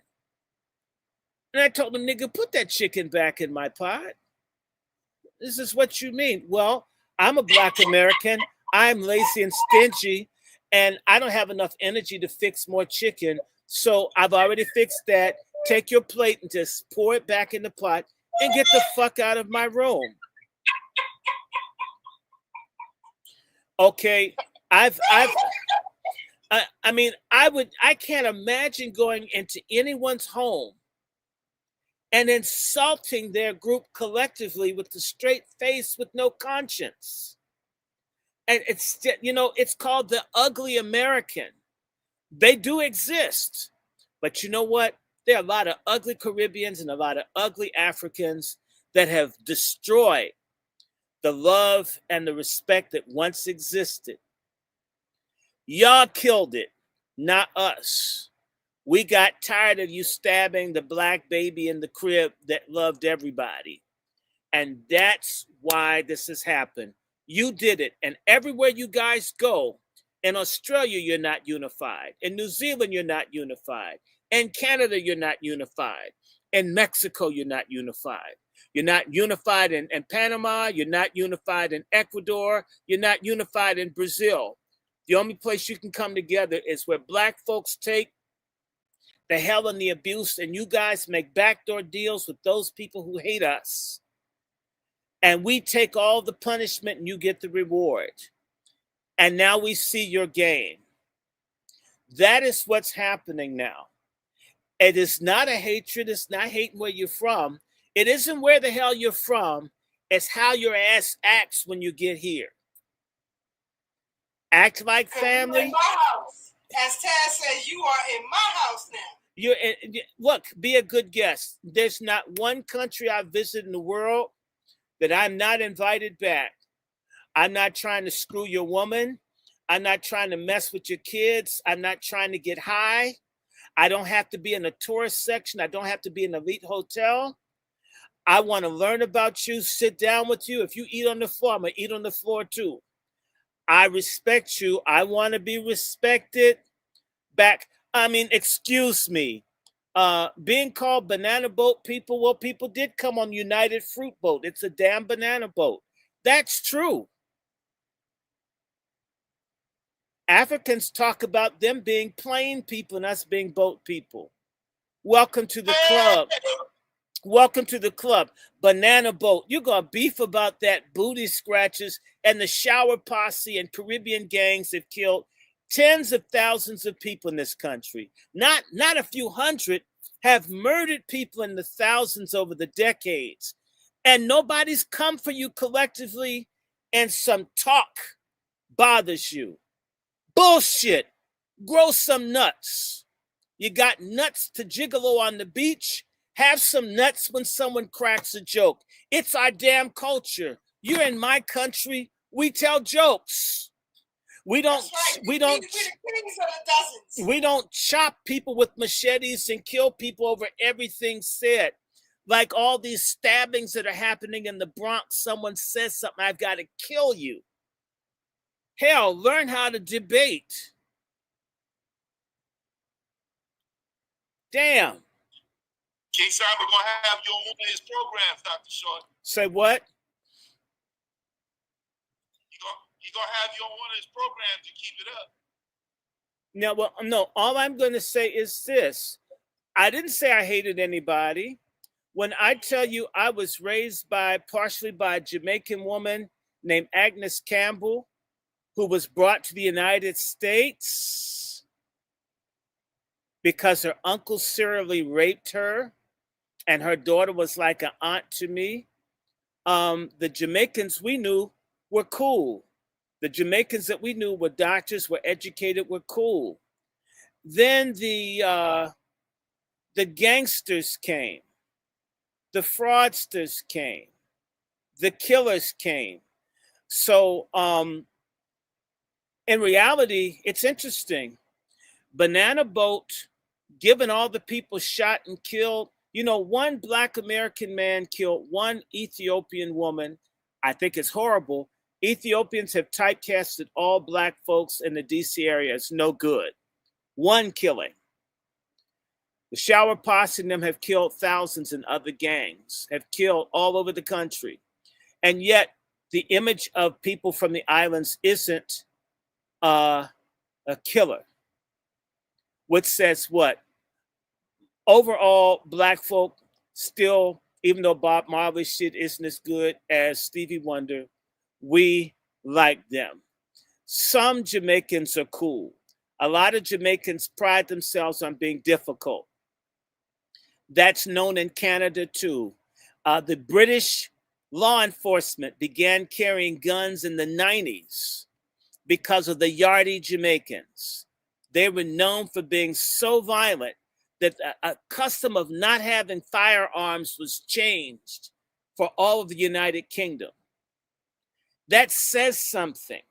And I told him, nigga, put that chicken back in my pot. This is what you mean. Well, I'm a Black American. I'm lazy and stingy, and I don't have enough energy to fix more chicken. So I've already fixed that. Take your plate and just pour it back in the pot and get the fuck out of my room. Okay, I can't imagine going into anyone's home and insulting their group collectively with a straight face with no conscience. And it's called the ugly American. They do exist. But you know what? There are a lot of ugly Caribbeans and a lot of ugly Africans that have destroyed the love and the respect that once existed. Y'all killed it, not us. We got tired of you stabbing the Black baby in the crib that loved everybody. And that's why this has happened. You did it. And everywhere you guys go, in Australia, you're not unified. In New Zealand, you're not unified. In Canada, you're not unified. In Mexico, you're not unified. You're not unified in Panama. You're not unified in Ecuador. You're not unified in Brazil. The only place you can come together is where Black folks take the hell and the abuse, and you guys make backdoor deals with those people who hate us. And we take all the punishment and you get the reward. And now we see your game. That is what's happening now. It is not a hatred. It's not hating where you're from. It isn't where the hell you're from. It's how your ass acts when you get here. Act like family. You're in my house. As Taz says, you are in my house now. Look, be a good guest. There's not one country I've visited in the world that I'm not invited back. I'm not trying to screw your woman. I'm not trying to mess with your kids. I'm not trying to get high. I don't have to be in a tourist section. I don't have to be in an elite hotel. I want to learn about you, sit down with you. If you eat on the floor, I'm going to eat on the floor too. I respect you. I want to be respected back. I mean, excuse me. Being called banana boat people, well, people did come on United Fruit Boat. It's a damn banana boat. That's true. Africans talk about them being plain people and us being boat people. Welcome to the club. Welcome to the club. Banana boat. You're going to beef about that, booty scratches, and the shower posse and Caribbean gangs have killed tens of thousands of people in this country. Not a few hundred, have murdered people in the thousands over the decades. And nobody's come for you collectively, and some talk bothers you. Bullshit. Grow some nuts. You got nuts to gigolo on the beach. Have some nuts when someone cracks a joke. It's our damn culture. You're in my country. We tell jokes. We don't chop people with machetes and kill people over everything said. Like all these stabbings that are happening in the Bronx. Someone says something, I've got to kill you. Hell, learn how to debate. Damn. King Simon gonna have you on one of his programs, Dr. Short. Say what? He gonna have you on one of his programs to keep it up. No, well, no. All I'm going to say is this: I didn't say I hated anybody. When I tell you I was raised partially by a Jamaican woman named Agnes Campbell, who was brought to the United States because her uncle serially raped her, and her daughter was like an aunt to me. The Jamaicans we knew were cool. The Jamaicans that we knew were doctors, were educated, were cool. Then the gangsters came. The fraudsters came. The killers came. So in reality, it's interesting. Banana boat, given all the people shot and killed, one Black American man killed one Ethiopian woman. I think it's horrible. Ethiopians have typecasted all Black folks in the DC area as no good. One killing. The shower posse and them have killed thousands in other gangs, have killed all over the country. And yet the image of people from the islands isn't a killer, which says what? Overall, Black folk still, even though Bob Marley's shit isn't as good as Stevie Wonder, we like them. Some Jamaicans are cool. A lot of Jamaicans pride themselves on being difficult. That's known in Canada too. The British law enforcement began carrying guns in the 90s because of the Yardie Jamaicans. They were known for being so violent that a custom of not having firearms was changed for all of the United Kingdom. That says something.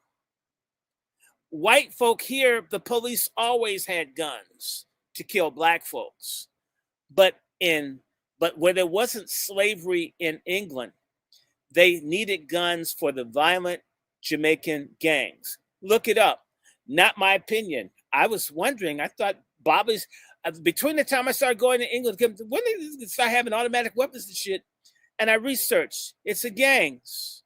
White folk here, the police always had guns to kill Black folks. But where there wasn't slavery in England, they needed guns for the violent Jamaican gangs. Look it up. Not my opinion. I was wondering, I thought Bobby's, between the time I started going to England, when did they start having automatic weapons and shit? And I researched, it's the gangs.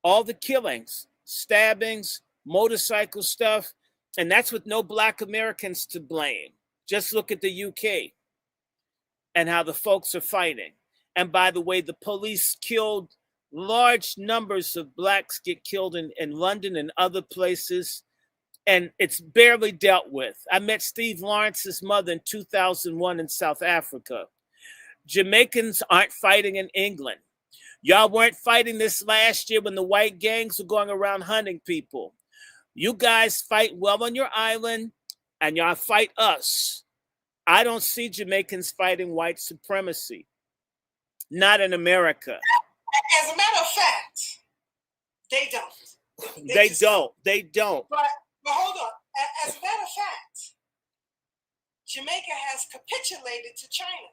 All the killings, stabbings, motorcycle stuff, and that's with no Black Americans to blame. Just look at the UK and how the folks are fighting. And by the way, the police killed large numbers of Blacks get killed in London and other places. and it's barely dealt with. I met Steve Lawrence's mother in 2001 in South Africa. Jamaicans aren't fighting in England. Y'all weren't fighting this last year when the white gangs were going around hunting people. You guys fight well on your island, and y'all fight us. I don't see Jamaicans fighting white supremacy. Not in America. As a matter of fact, they don't. They don't. But hold on. As a matter of fact, Jamaica has capitulated to China.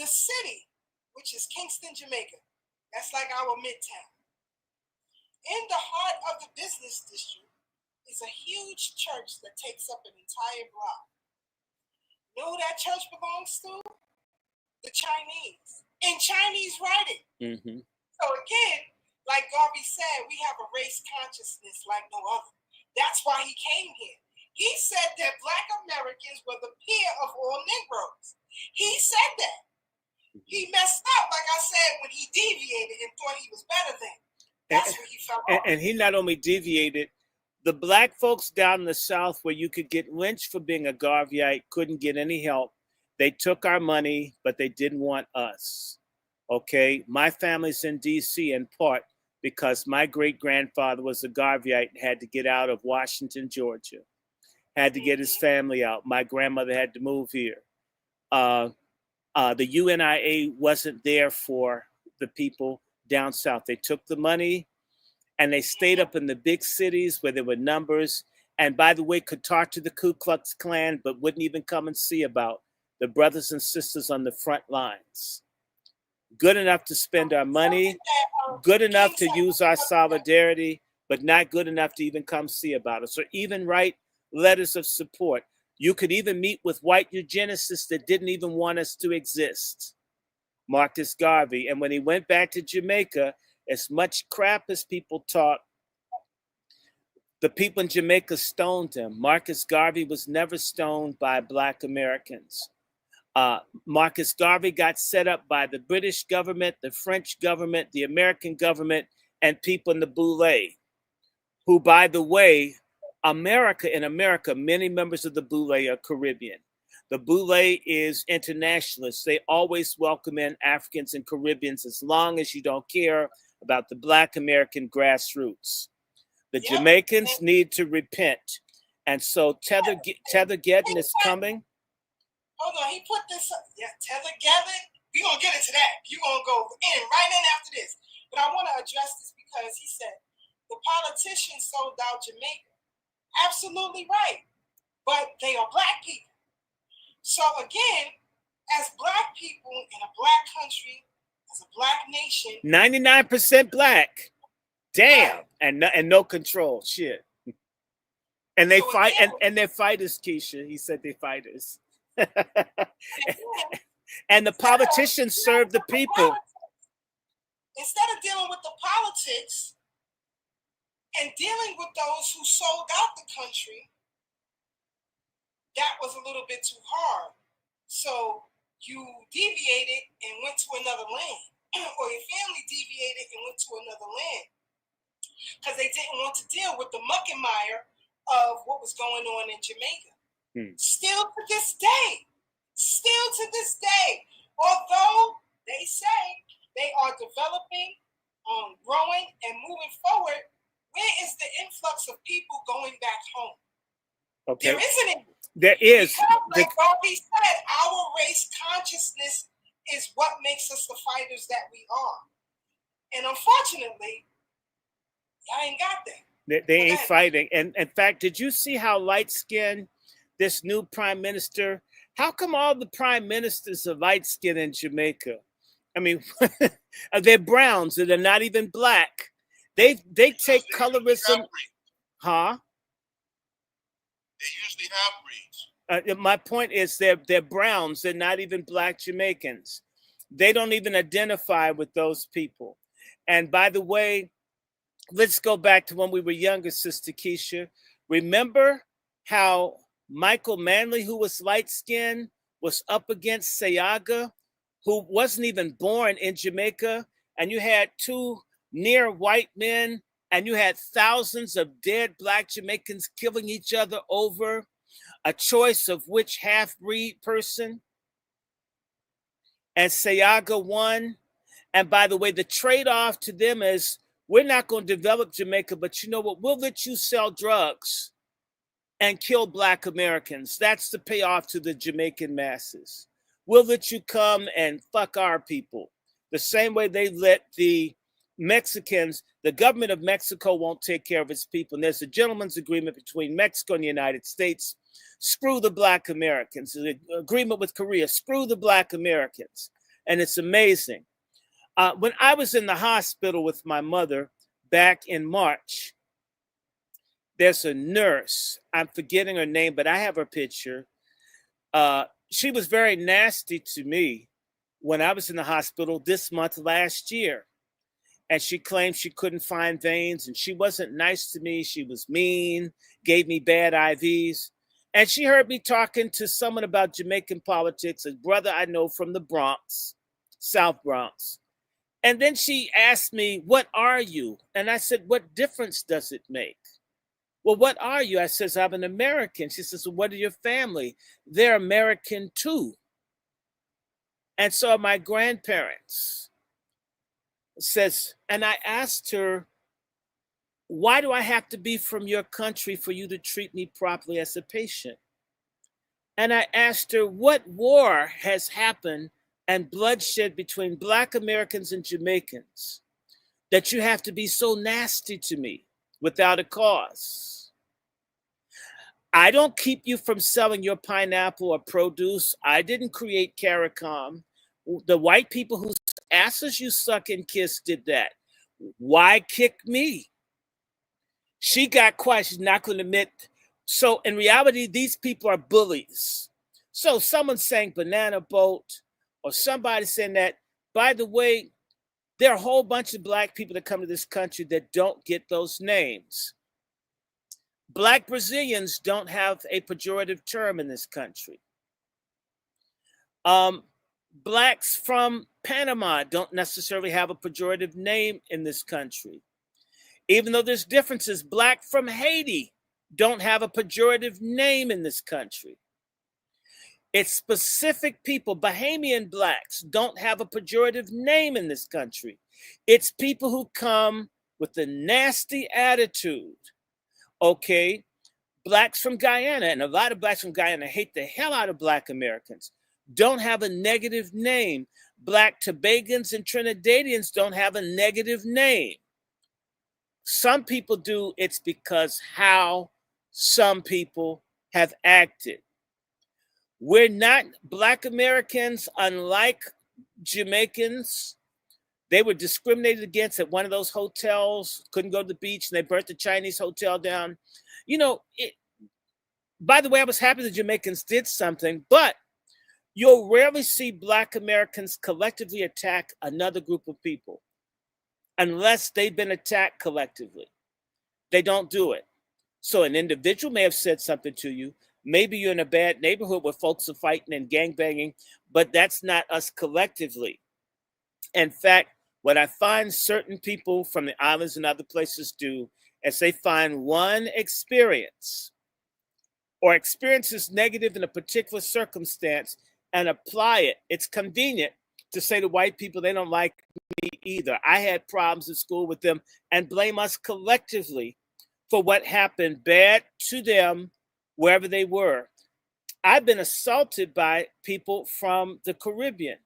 The city, which is Kingston, Jamaica, that's like our midtown. In the heart of the business district is a huge church that takes up an entire block. You know who that church belongs to? The Chinese. In Chinese writing. Mm-hmm. So again, like Garvey said, we have a race consciousness like no other. That's why he came here. He said that Black Americans were the peer of all Negroes. He said that. He messed up, like I said, when he deviated and thought he was better than. That's where he fell off. And he not only deviated, the Black folks down in the South where you could get lynched for being a Garveyite couldn't get any help. They took our money, but they didn't want us. Okay? My family's in D.C. in part because my great-grandfather was a Garveyite and had to get out of Washington, Georgia. Had to get his family out. My grandmother had to move here. The UNIA wasn't there for the people down south. They took the money and they stayed up in the big cities where there were numbers. And by the way, could talk to the Ku Klux Klan, but wouldn't even come and see about the brothers and sisters on the front lines. Good enough to spend our money, good enough to use our solidarity, but not good enough to even come see about us or even write letters of support. You could even meet with white eugenicists that didn't even want us to exist. Marcus Garvey. And when he went back to Jamaica, as much crap as people talk, the people in Jamaica stoned him. Marcus Garvey was never stoned by Black Americans. Marcus Garvey got set up by the British government, the French government, the American government, and people in the Boule, who, by the way, in America, many members of the Boule are Caribbean. The Boule is internationalist. They always welcome in Africans and Caribbeans as long as you don't care about the Black American grassroots. The Jamaicans need to repent. And so Tethergeddon is coming. Hold on, he put this up. Yeah, Tethergeddon. We're going to get into that. You're going to go right in after this. But I want to address this because he said the politicians sold out Jamaica. Absolutely right. But they are Black people. So again, as Black people in a Black country, as a Black nation, 99% Black. Damn. Right. And no control. Shit. And they fight and they're fighters, Keisha. He said they're fighters. And the politicians serve the people. Instead of dealing with the politics and dealing with those who sold out the country, that was a little bit too hard. So you deviated and went to another land, or your family deviated and went to another land because they didn't want to deal with the muck and mire of what was going on in Jamaica. Still to this day, although they say they are developing, growing, and moving forward, where is the influx of people going back home? Okay. There isn't any. There is. Because, like Garvey said, our race consciousness is what makes us the fighters that we are. And unfortunately, y'all ain't got that. They ain't fighting. And in fact, did you see how light-skinned this new prime minister? How come all the prime ministers are light-skinned in Jamaica? I mean, they're browns and they're not even Black. They take colorism. Huh? They usually have breeds. My point is they're browns. They're not even Black Jamaicans. They don't even identify with those people. And by the way, let's go back to when we were younger, Sister Keisha. Remember how Michael Manley, who was light-skinned, was up against Sayaga, who wasn't even born in Jamaica, and you had two near white men and you had thousands of dead Black Jamaicans killing each other over a choice of which half-breed person, and Sayaga won. And by the way, the trade-off to them is, we're not going to develop Jamaica, but you know what? We'll let you sell drugs and kill Black Americans. That's the payoff to the Jamaican masses. We'll let you come and fuck our people. The same way they let the Mexicans, the government of Mexico won't take care of its people. And there's a gentleman's agreement between Mexico and the United States. Screw the Black Americans. The agreement with Korea, screw the Black Americans. And it's amazing. When I was in the hospital with my mother back in March, there's a nurse, I'm forgetting her name, but I have her picture. She was very nasty to me when I was in the hospital this month last year. And she claimed she couldn't find veins, and she wasn't nice to me. She was mean, gave me bad IVs. And she heard me talking to someone about Jamaican politics, a brother I know from the Bronx, South Bronx. And then she asked me, what are you? And I said, what difference does it make? Well, what are you? I says, I'm an American. She says, well, what are your family? They're American too. And so are my grandparents. Says, and I asked her, why do I have to be from your country for you to treat me properly as a patient? And I asked her, what war has happened and bloodshed between Black Americans and Jamaicans that you have to be so nasty to me without a cause? I don't keep you from selling your pineapple or produce. I didn't create CARICOM. The white people whose asses you suck and kiss did that. Why kick me? She got quiet. She's not going to admit. So in reality, these people are bullies. So someone saying banana boat, or somebody saying that, by the way, there are a whole bunch of Black people that come to this country that don't get those names. Black Brazilians don't have a pejorative term in this country. Blacks from Panama don't necessarily have a pejorative name in this country. Even though there's differences, Black from Haiti don't have a pejorative name in this country. It's specific people. Bahamian Blacks don't have a pejorative name in this country. It's people who come with a nasty attitude. Okay, Blacks from Guyana, and a lot of Blacks from Guyana hate the hell out of Black Americans, don't have a negative name. Black Tobagans and Trinidadians don't have a negative name. Some people do. It's because how some people have acted. We're not Black Americans, unlike Jamaicans. They were discriminated against at one of those hotels, couldn't go to the beach, and they burnt the Chinese hotel down. You know, by the way, I was happy the Jamaicans did something, but you'll rarely see Black Americans collectively attack another group of people unless they've been attacked collectively. They don't do it. So an individual may have said something to you. Maybe you're in a bad neighborhood where folks are fighting and gangbanging, but that's not us collectively. In fact, what I find certain people from the islands and other places do is they find one experience or experiences negative in a particular circumstance and apply it. It's convenient to say to white people, they don't like me either. I had problems at school with them, and blame us collectively for what happened bad to them wherever they were. I've been assaulted by people from the Caribbean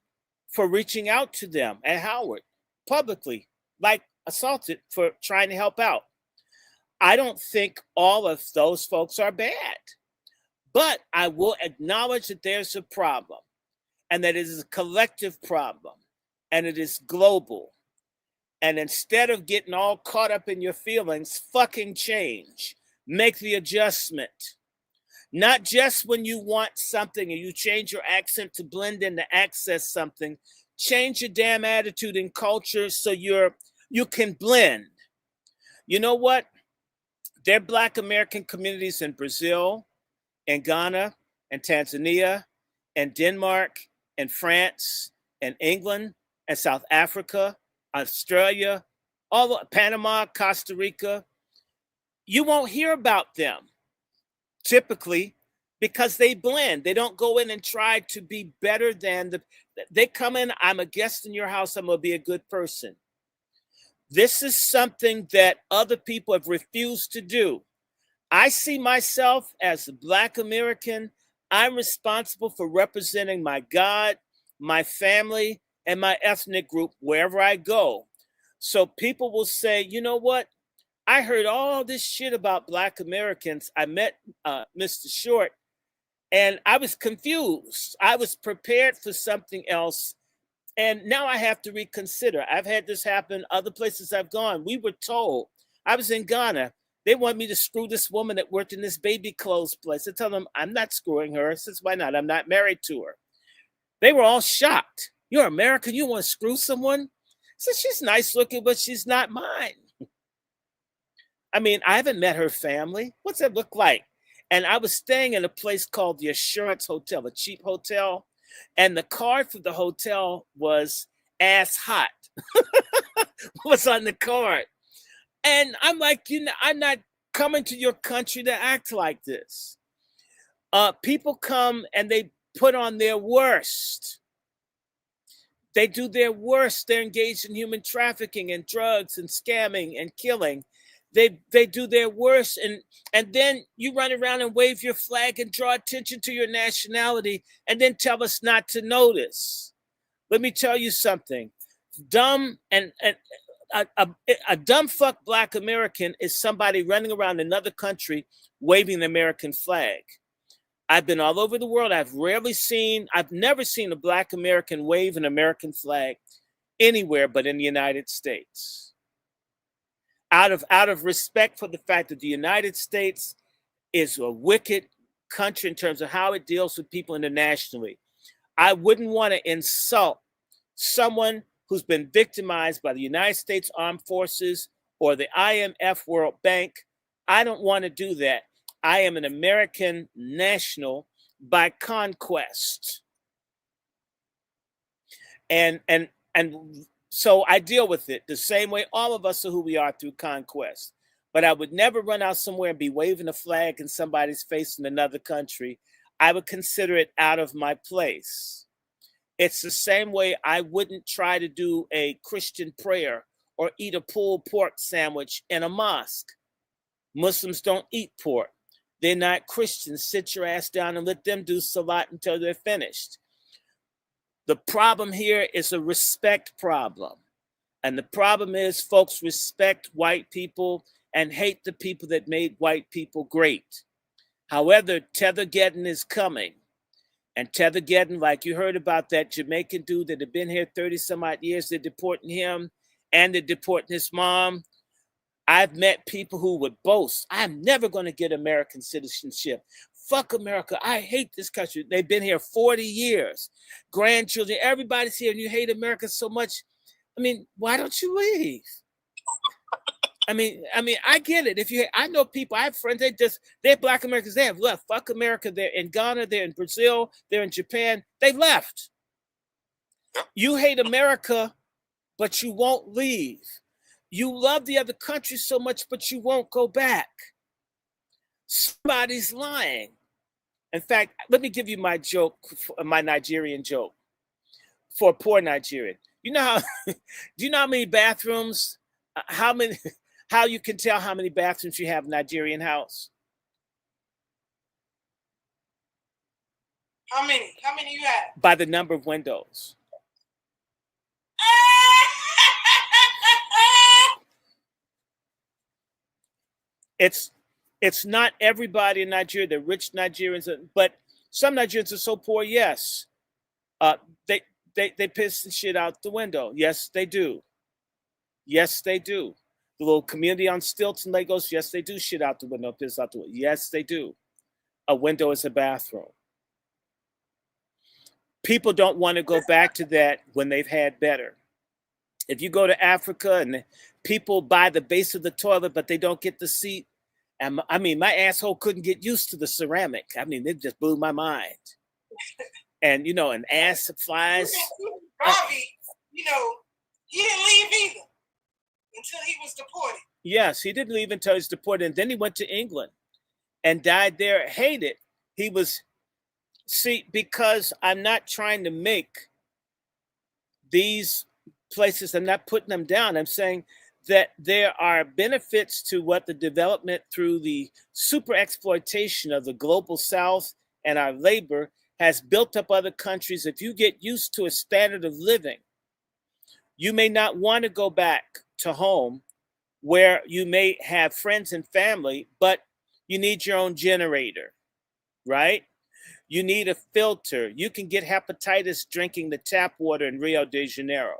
for reaching out to them at Howard publicly, like assaulted for trying to help out. I don't think all of those folks are bad, but I will acknowledge that there's a problem, and that it is a collective problem, and it is global. And instead of getting all caught up in your feelings, fucking change. Make the adjustment. Not just when you want something and you change your accent to blend in to access something. Change your damn attitude and culture so you can blend. You know what? There are Black American communities in Brazil, and Ghana, and Tanzania, and Denmark, and France, and England, and South Africa, Australia, all Panama, Costa Rica, you won't hear about them typically because they blend. They don't go in and try to be better than they come in, I'm a guest in your house, I'm going to be a good person. This is something that other people have refused to do. I see myself as a Black American. I'm responsible for representing my God, my family, and my ethnic group wherever I go. So people will say, you know what? I heard all this shit about Black Americans. I met Mr. Short, and I was confused. I was prepared for something else, and now I have to reconsider. I've had this happen other places I've gone. We were told, I was in Ghana, they want me to screw this woman that worked in this baby clothes place. I tell them, I'm not screwing her. I says, why not? I'm not married to her. They were all shocked. You're American, you want to screw someone? I said, she's nice looking, but she's not mine. I mean, I haven't met her family. What's that look like? And I was staying in a place called the Assurance Hotel, a cheap hotel. And the card for the hotel was ass hot. What's on the card? And I'm like, you know, I'm not coming to your country to act like this. People come and they put on their worst. They do their worst. They're engaged in human trafficking and drugs and scamming and killing. They do their worst. And then you run around and wave your flag and draw attention to your nationality and then tell us not to notice. Let me tell you something. Dumb and a dumb fuck Black American is somebody running around another country waving the American flag. I've been all over the world. I've never seen a Black American wave an American flag anywhere but in the United States. Out of respect for the fact that the United States is a wicked country in terms of how it deals with people internationally. I wouldn't want to insult someone who's been victimized by the United States Armed Forces or the IMF World Bank. I don't want to do that. I am an American national by conquest. And so I deal with it the same way all of us are who we are through conquest. But I would never run out somewhere and be waving a flag in somebody's face in another country. I would consider it out of my place. It's the same way I wouldn't try to do a Christian prayer or eat a pulled pork sandwich in a mosque. Muslims don't eat pork. They're not Christians. Sit your ass down and let them do salat until they're finished. The problem here is a respect problem. And the problem is folks respect white people and hate the people that made white people great. However, Tethergeddon is coming. And Tethergeddon, like you heard about that Jamaican dude that had been here 30 some odd years, they're deporting him and they're deporting his mom. I've met people who would boast, I'm never going to get American citizenship. Fuck America. I hate this country. They've been here 40 years. Grandchildren, everybody's here and you hate America so much. I mean, why don't you leave? I mean, I get it. I know people, I have friends, they're Black Americans, they have left. Fuck America. They're in Ghana, they're in Brazil, they're in Japan. They've left. You hate America, but you won't leave. You love the other country so much, but you won't go back. Somebody's lying. In fact, let me give you my joke, my Nigerian joke for a poor Nigerian. Do you know how many bathrooms, how you can tell how many bathrooms you have in a Nigerian house? How many you have? By the number of windows. It's not everybody in Nigeria, the rich Nigerians, but some Nigerians are so poor, yes. They piss and shit out the window. Yes, they do. Yes, they do. The little community on stilts in Lagos, yes, they do shit out the window, piss out the window. Yes, they do. A window is a bathroom. People don't want to go back to that when they've had better. If you go to Africa and people buy the base of the toilet, but they don't get the seat, and I mean, my asshole couldn't get used to the ceramic. I mean, it just blew my mind. And, an ass flies. Bobby, he didn't leave either. Until he was deported. Yes, he didn't leave until he was deported. And then he went to England and died there. Hated. He was, see, because I'm not trying to make these places, I'm not putting them down. I'm saying that there are benefits to what the development through the super exploitation of the global South and our labor has built up other countries. If you get used to a standard of living, you may not want to go back to home where you may have friends and family, but you need your own generator, right? You need a filter. You can get hepatitis drinking the tap water in Rio de Janeiro.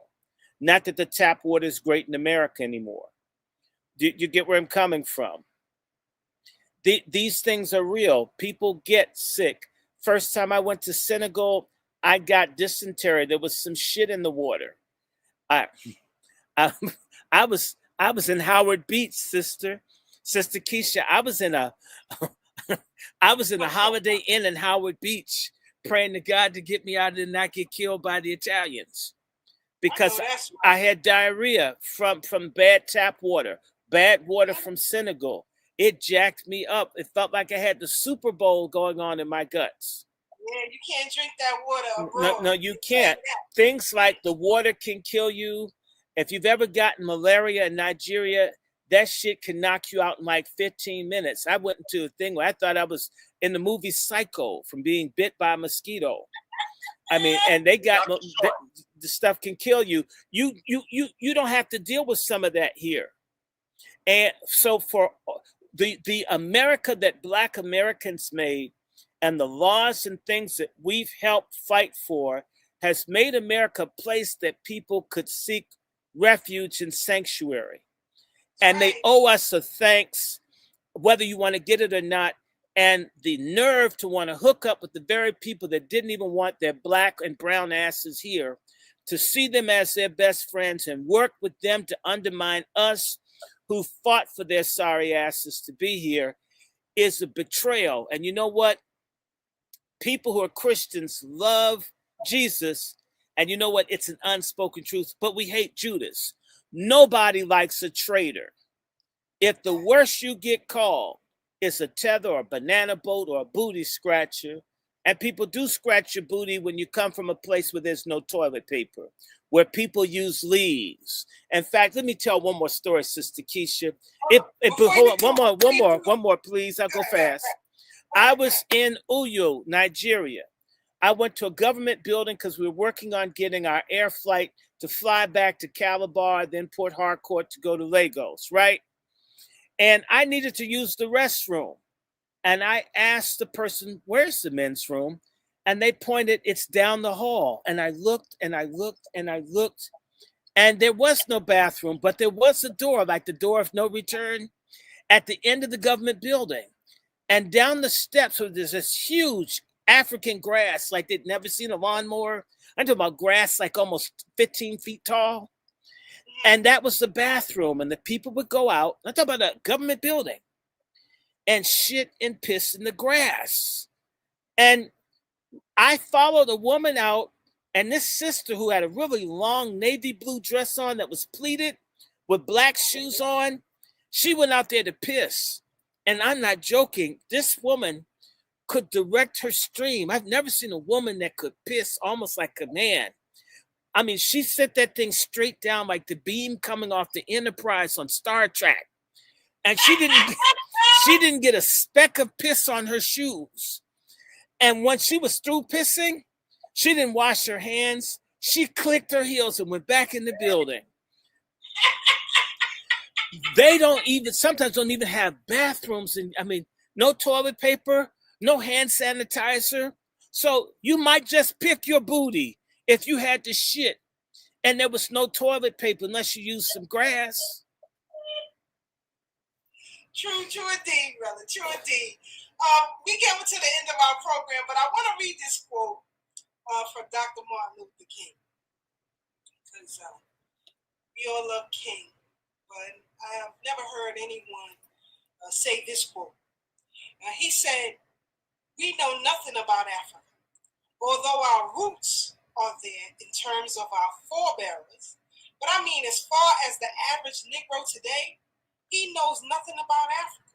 Not that the tap water is great in America anymore. Do you get where I'm coming from? These things are real. People get sick. First time I went to Senegal, I got dysentery. There was some shit in the water. I was in Howard Beach, Sister Keisha. I was in a Holiday Inn in Howard Beach, praying to God to get me out of there and not get killed by the Italians, because I had diarrhea from bad tap water, bad water from Senegal. It jacked me up. It felt like I had the Super Bowl going on in my guts. Yeah, you can't drink that water abroad. No, you can't. Things like the water can kill you. If you've ever gotten malaria in Nigeria, that shit can knock you out in like 15 minutes. I went into a thing where I thought I was in the movie Psycho from being bit by a mosquito. I mean, and they got the stuff can kill you. You don't have to deal with some of that here. And so for the America that Black Americans made and the laws and things that we've helped fight for has made America a place that people could seek refuge and sanctuary. And they owe us a thanks, whether you want to get it or not. And the nerve to want to hook up with the very people that didn't even want their black and brown asses here, to see them as their best friends and work with them to undermine us who fought for their sorry asses to be here, is a betrayal. And you know what? People who are Christians love Jesus. And you know what? It's an unspoken truth, but we hate Judas. Nobody likes a traitor. If the worst you get called is a tether or a banana boat or a booty scratcher, and people do scratch your booty when you come from a place where there's no toilet paper, where people use leaves. In fact, let me tell one more story, Sister Keisha. Hold on, one more, please. I'll go fast. I was in Uyo, Nigeria. I went to a government building because we were working on getting our air flight to fly back to Calabar, then Port Harcourt to go to Lagos, right? And I needed to use the restroom. And I asked the person, where's the men's room? And they pointed, it's down the hall. And I looked and I looked and I looked, and there was no bathroom, but there was a door, like the door of no return, at the end of the government building. And down the steps, so there's this huge African grass, like they'd never seen a lawnmower. I'm talking about grass like almost 15 feet tall. And that was the bathroom. And the people would go out, I'm talking about a government building, and shit and piss in the grass. And I followed a woman out, and this sister who had a really long navy blue dress on that was pleated with black shoes on, she went out there to piss. And I'm not joking. This woman could direct her stream. I've never seen a woman that could piss almost like a man. I mean, she sent that thing straight down like the beam coming off the Enterprise on Star Trek. And she didn't get a speck of piss on her shoes. And once she was through pissing, she didn't wash her hands. She clicked her heels and went back in the building. They sometimes don't even have bathrooms. And I mean, no toilet paper, no hand sanitizer. So you might just pick your booty if you had to shit and there was no toilet paper unless you used some grass. True indeed, brother. True indeed. We came to the end of our program, but I want to read this quote from Dr. Martin Luther King. Because we all love King, but I have never heard anyone say this quote. He said, "We know nothing about Africa. Although our roots are there in terms of our forebearers, But I mean, as far as the average Negro today, he knows nothing about Africa.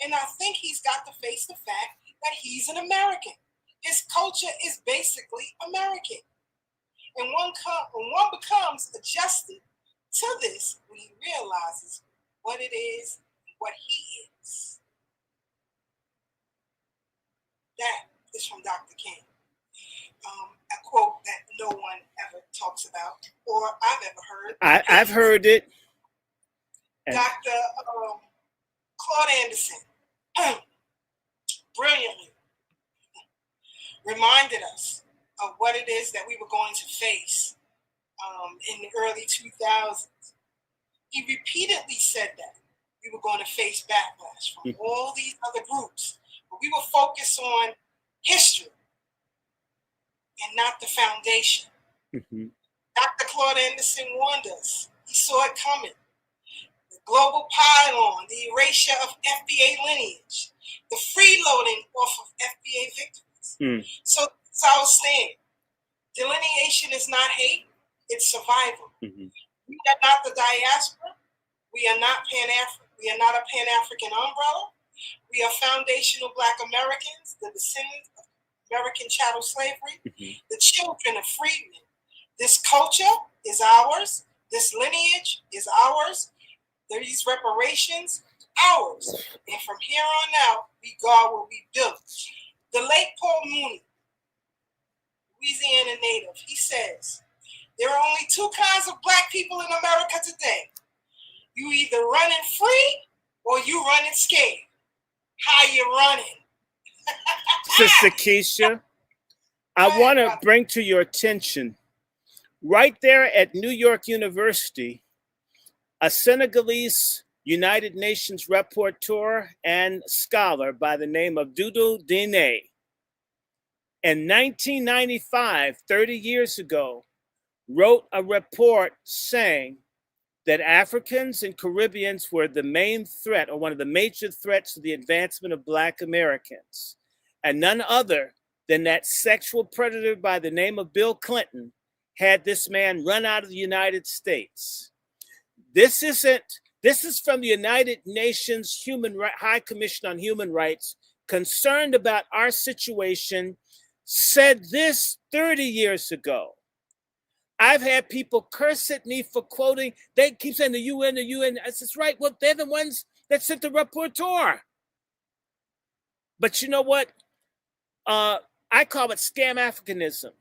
And I think he's got to face the fact that he's an American. His culture is basically American. And one becomes adjusted to this when he realizes what it is and what he is. That is from Dr. King. A quote that no one ever talks about or I've ever heard. I've heard it. Dr. Claude Anderson brilliantly reminded us of what it is that we were going to face in the early 2000s. He repeatedly said that we were going to face backlash from all these other groups, but we will focus on history and not the foundation. Mm-hmm. Dr. Claude Anderson warned us. He saw it coming. The global pile-on, the erasure of FBA lineage, the freeloading off of FBA victims. So I was saying, delineation is not hate, it's survival. Mm-hmm. We are not the diaspora. We are not Pan-African. We are not a Pan-African umbrella. We are foundational Black Americans, the descendants of American chattel slavery, the children of freedmen. This culture is ours. This lineage is ours. These reparations, ours. And from here on out, we guard what we built. The late Paul Mooney, Louisiana native, he says, there are only two kinds of Black people in America today. You either running free or you running scared. How you running? Sister Keisha, I want to bring to your attention, right there at New York University, a Senegalese United Nations rapporteur and scholar by the name of Doudou Diné, in 1995, 30 years ago, wrote a report saying that Africans and Caribbeans were the main threat, or one of the major threats to the advancement of Black Americans. And none other than that sexual predator by the name of Bill Clinton had this man run out of the United States. This is from the United Nations High Commission on Human Rights, concerned about our situation, said this 30 years ago. I've had people curse at me for quoting. They keep saying the UN. I said, right, well, they're the ones that sent the rapporteur. But you know what? I call it scam Africanism.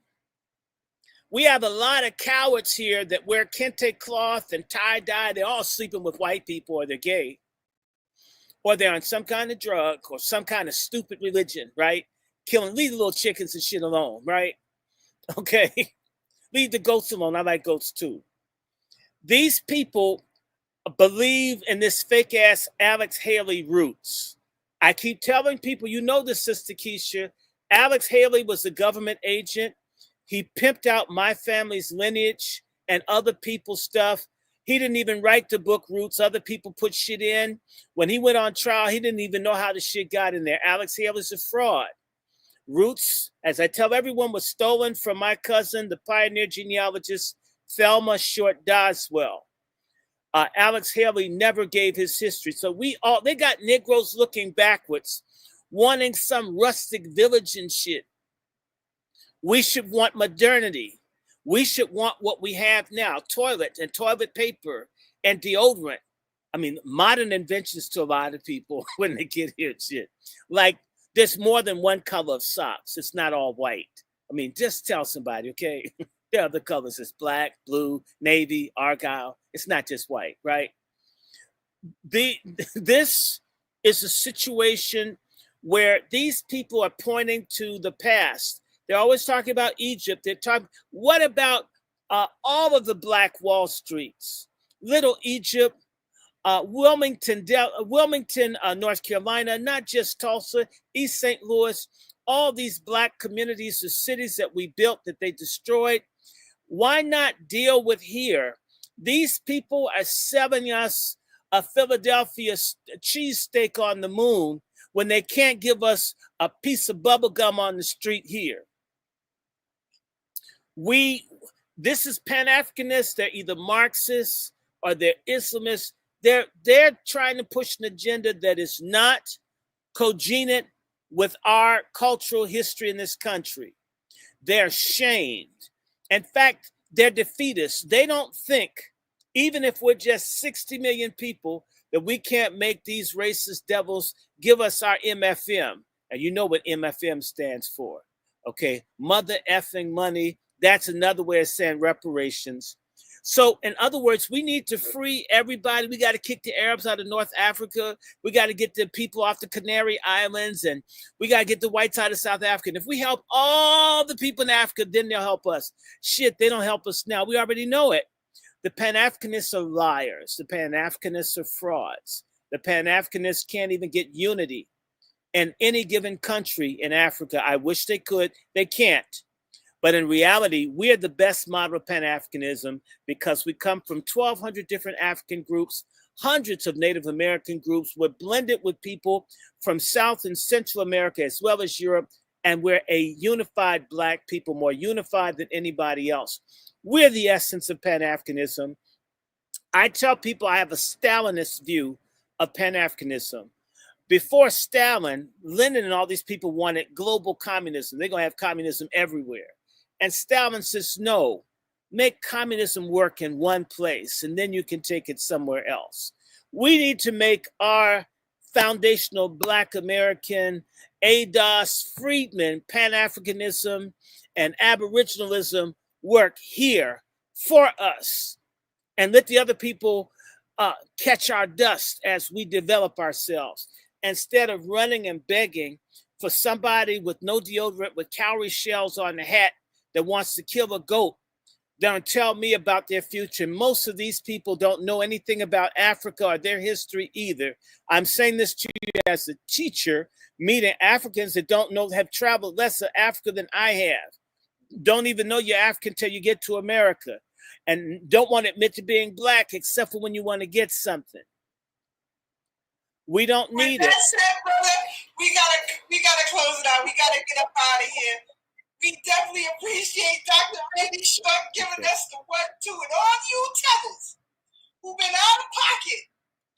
We have a lot of cowards here that wear kente cloth and tie-dye. They're all sleeping with white people, or they're gay, or they're on some kind of drug or some kind of stupid religion, right? Leave the little chickens and shit alone, right? Okay. Leave the goats alone. I like goats too. These people believe in this fake ass Alex Haley roots. I keep telling people, you know this, Sister Keisha. Alex Haley was a government agent. He pimped out my family's lineage and other people's stuff. He didn't even write the book Roots. Other people put shit in. When he went on trial, he didn't even know how the shit got in there. Alex Haley's a fraud. Roots, as I tell everyone, was stolen from my cousin, the pioneer genealogist, Thelma Short Doswell. Alex Haley never gave his history. So they got Negroes looking backwards, wanting some rustic village and shit. We should want modernity. We should want what we have now, toilet and toilet paper and deodorant. I mean, modern inventions to a lot of people when they get here, shit. Like, there's more than one color of socks. It's not all white. I mean, just tell somebody, okay? There are other colors. It's black, blue, navy, argyle. It's not just white, right? This is a situation where these people are pointing to the past. They're always talking about Egypt. They're talking, what about all of the Black Wall Streets? Little Egypt, Wilmington, North Carolina, not just Tulsa, East St. Louis, all these Black communities, the cities that we built that they destroyed. Why not deal with here? These people are selling us a Philadelphia cheesesteak on the moon when they can't give us a piece of bubble gum on the street here. This is Pan-Africanists. They're either Marxists or they're Islamists. They're trying to push an agenda that is not cogent with our cultural history in this country. They're shamed. In fact, they're defeatists. They don't think, even if we're just 60 million people, that we can't make these racist devils give us our MFM. And you know what MFM stands for. Okay, mother effing money. That's another way of saying reparations. So in other words, we need to free everybody. We got to kick the Arabs out of North Africa. We got to get the people off the Canary Islands, and we got to get the whites out of South Africa. And if we help all the people in Africa, then they'll help us. Shit, they don't help us now. We already know it. The Pan-Africanists are liars. The Pan-Africanists are frauds. The Pan-Africanists can't even get unity in any given country in Africa. I wish they could. They can't. But in reality, we are the best model of Pan-Africanism because we come from 1,200 different African groups, hundreds of Native American groups. We're blended with people from South and Central America as well as Europe, and we're a unified Black people, more unified than anybody else. We're the essence of Pan-Africanism. I tell people I have a Stalinist view of Pan-Africanism. Before Stalin, Lenin and all these people wanted global communism. They're going to have communism everywhere. And Stalin says, no, make communism work in one place, and then you can take it somewhere else. We need to make our foundational Black American, ADOS, Freedmen, Pan-Africanism, and Aboriginalism work here for us, and let the other people catch our dust as we develop ourselves, instead of running and begging for somebody with no deodorant, with cowrie shells on the hat, that wants to kill a goat. Don't tell me about their future. Most of these people don't know anything about Africa or their history either. I'm saying this to you as a teacher, meeting Africans that don't know, have traveled less of Africa than I have. Don't even know you're African till you get to America, and don't want to admit to being Black except for when you want to get something. We don't need it. That's it, brother. We gotta close it out. We gotta get up out of here. We definitely appreciate Dr. Randy Short giving us the what to, and all you tethers who've been out of pocket.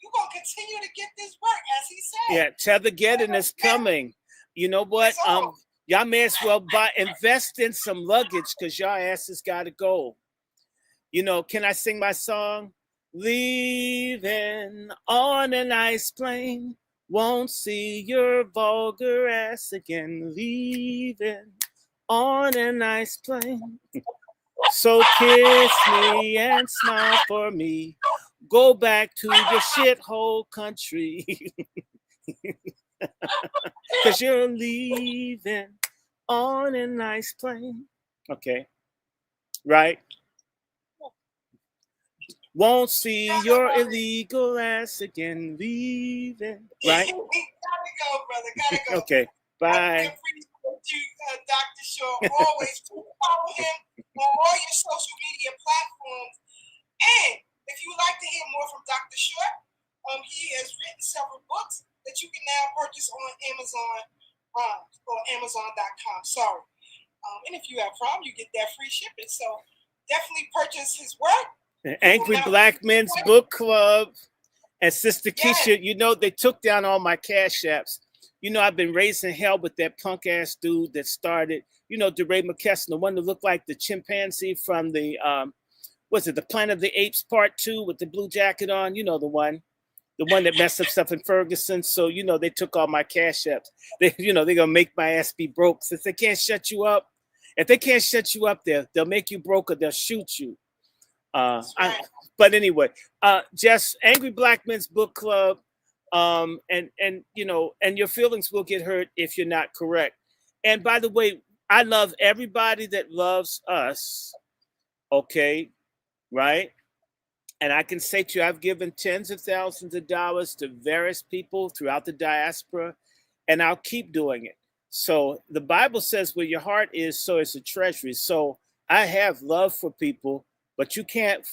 You're going to continue to get this work, as he said. Yeah, Tethergeddon is coming. You know what? Y'all may as well invest in some luggage because y'all asses got to go. You know, can I sing my song? Leaving on a nice plane, won't see your vulgar ass again. Leaving on a nice plane. So kiss me and smile for me. Go back to your shithole country. Cause you're leaving on a nice plane. Okay. Right? Won't see your illegal ass again. Leaving. Right? Gotta go, brother. Gotta go. Okay. Bye. You, Dr. Shaw, always follow him on all your social media platforms. And if you would like to hear more from Dr. Shaw, he has written several books that you can now purchase on Amazon or Amazon.com. Sorry. And if you have Prime, you get that free shipping. So definitely purchase his work. The Angry Black Men's Book Club. And Sister Keisha, you know, they took down all my Cash Apps. You know, I've been raising hell with that punk ass dude that started, you know, DeRay McKesson, the one that looked like the chimpanzee from the, the Planet of the Apes Part 2 with the blue jacket on? You know, the one that messed up stuff in Ferguson. So, you know, they took all my Cash Apps. They're going to make my ass be broke. Since they can't shut you up, if they can't shut you up there, they'll make you broke or they'll shoot you. But anyway, just Angry Black Men's Book Club. And you know, and your feelings will get hurt if you're not correct. And by the way, I love everybody that loves us. Okay, right? And I can say to you, I've given tens of thousands of dollars to various people throughout the diaspora, and I'll keep doing it. So the Bible says where your heart is, so is the treasury. So I have love for people, but you can't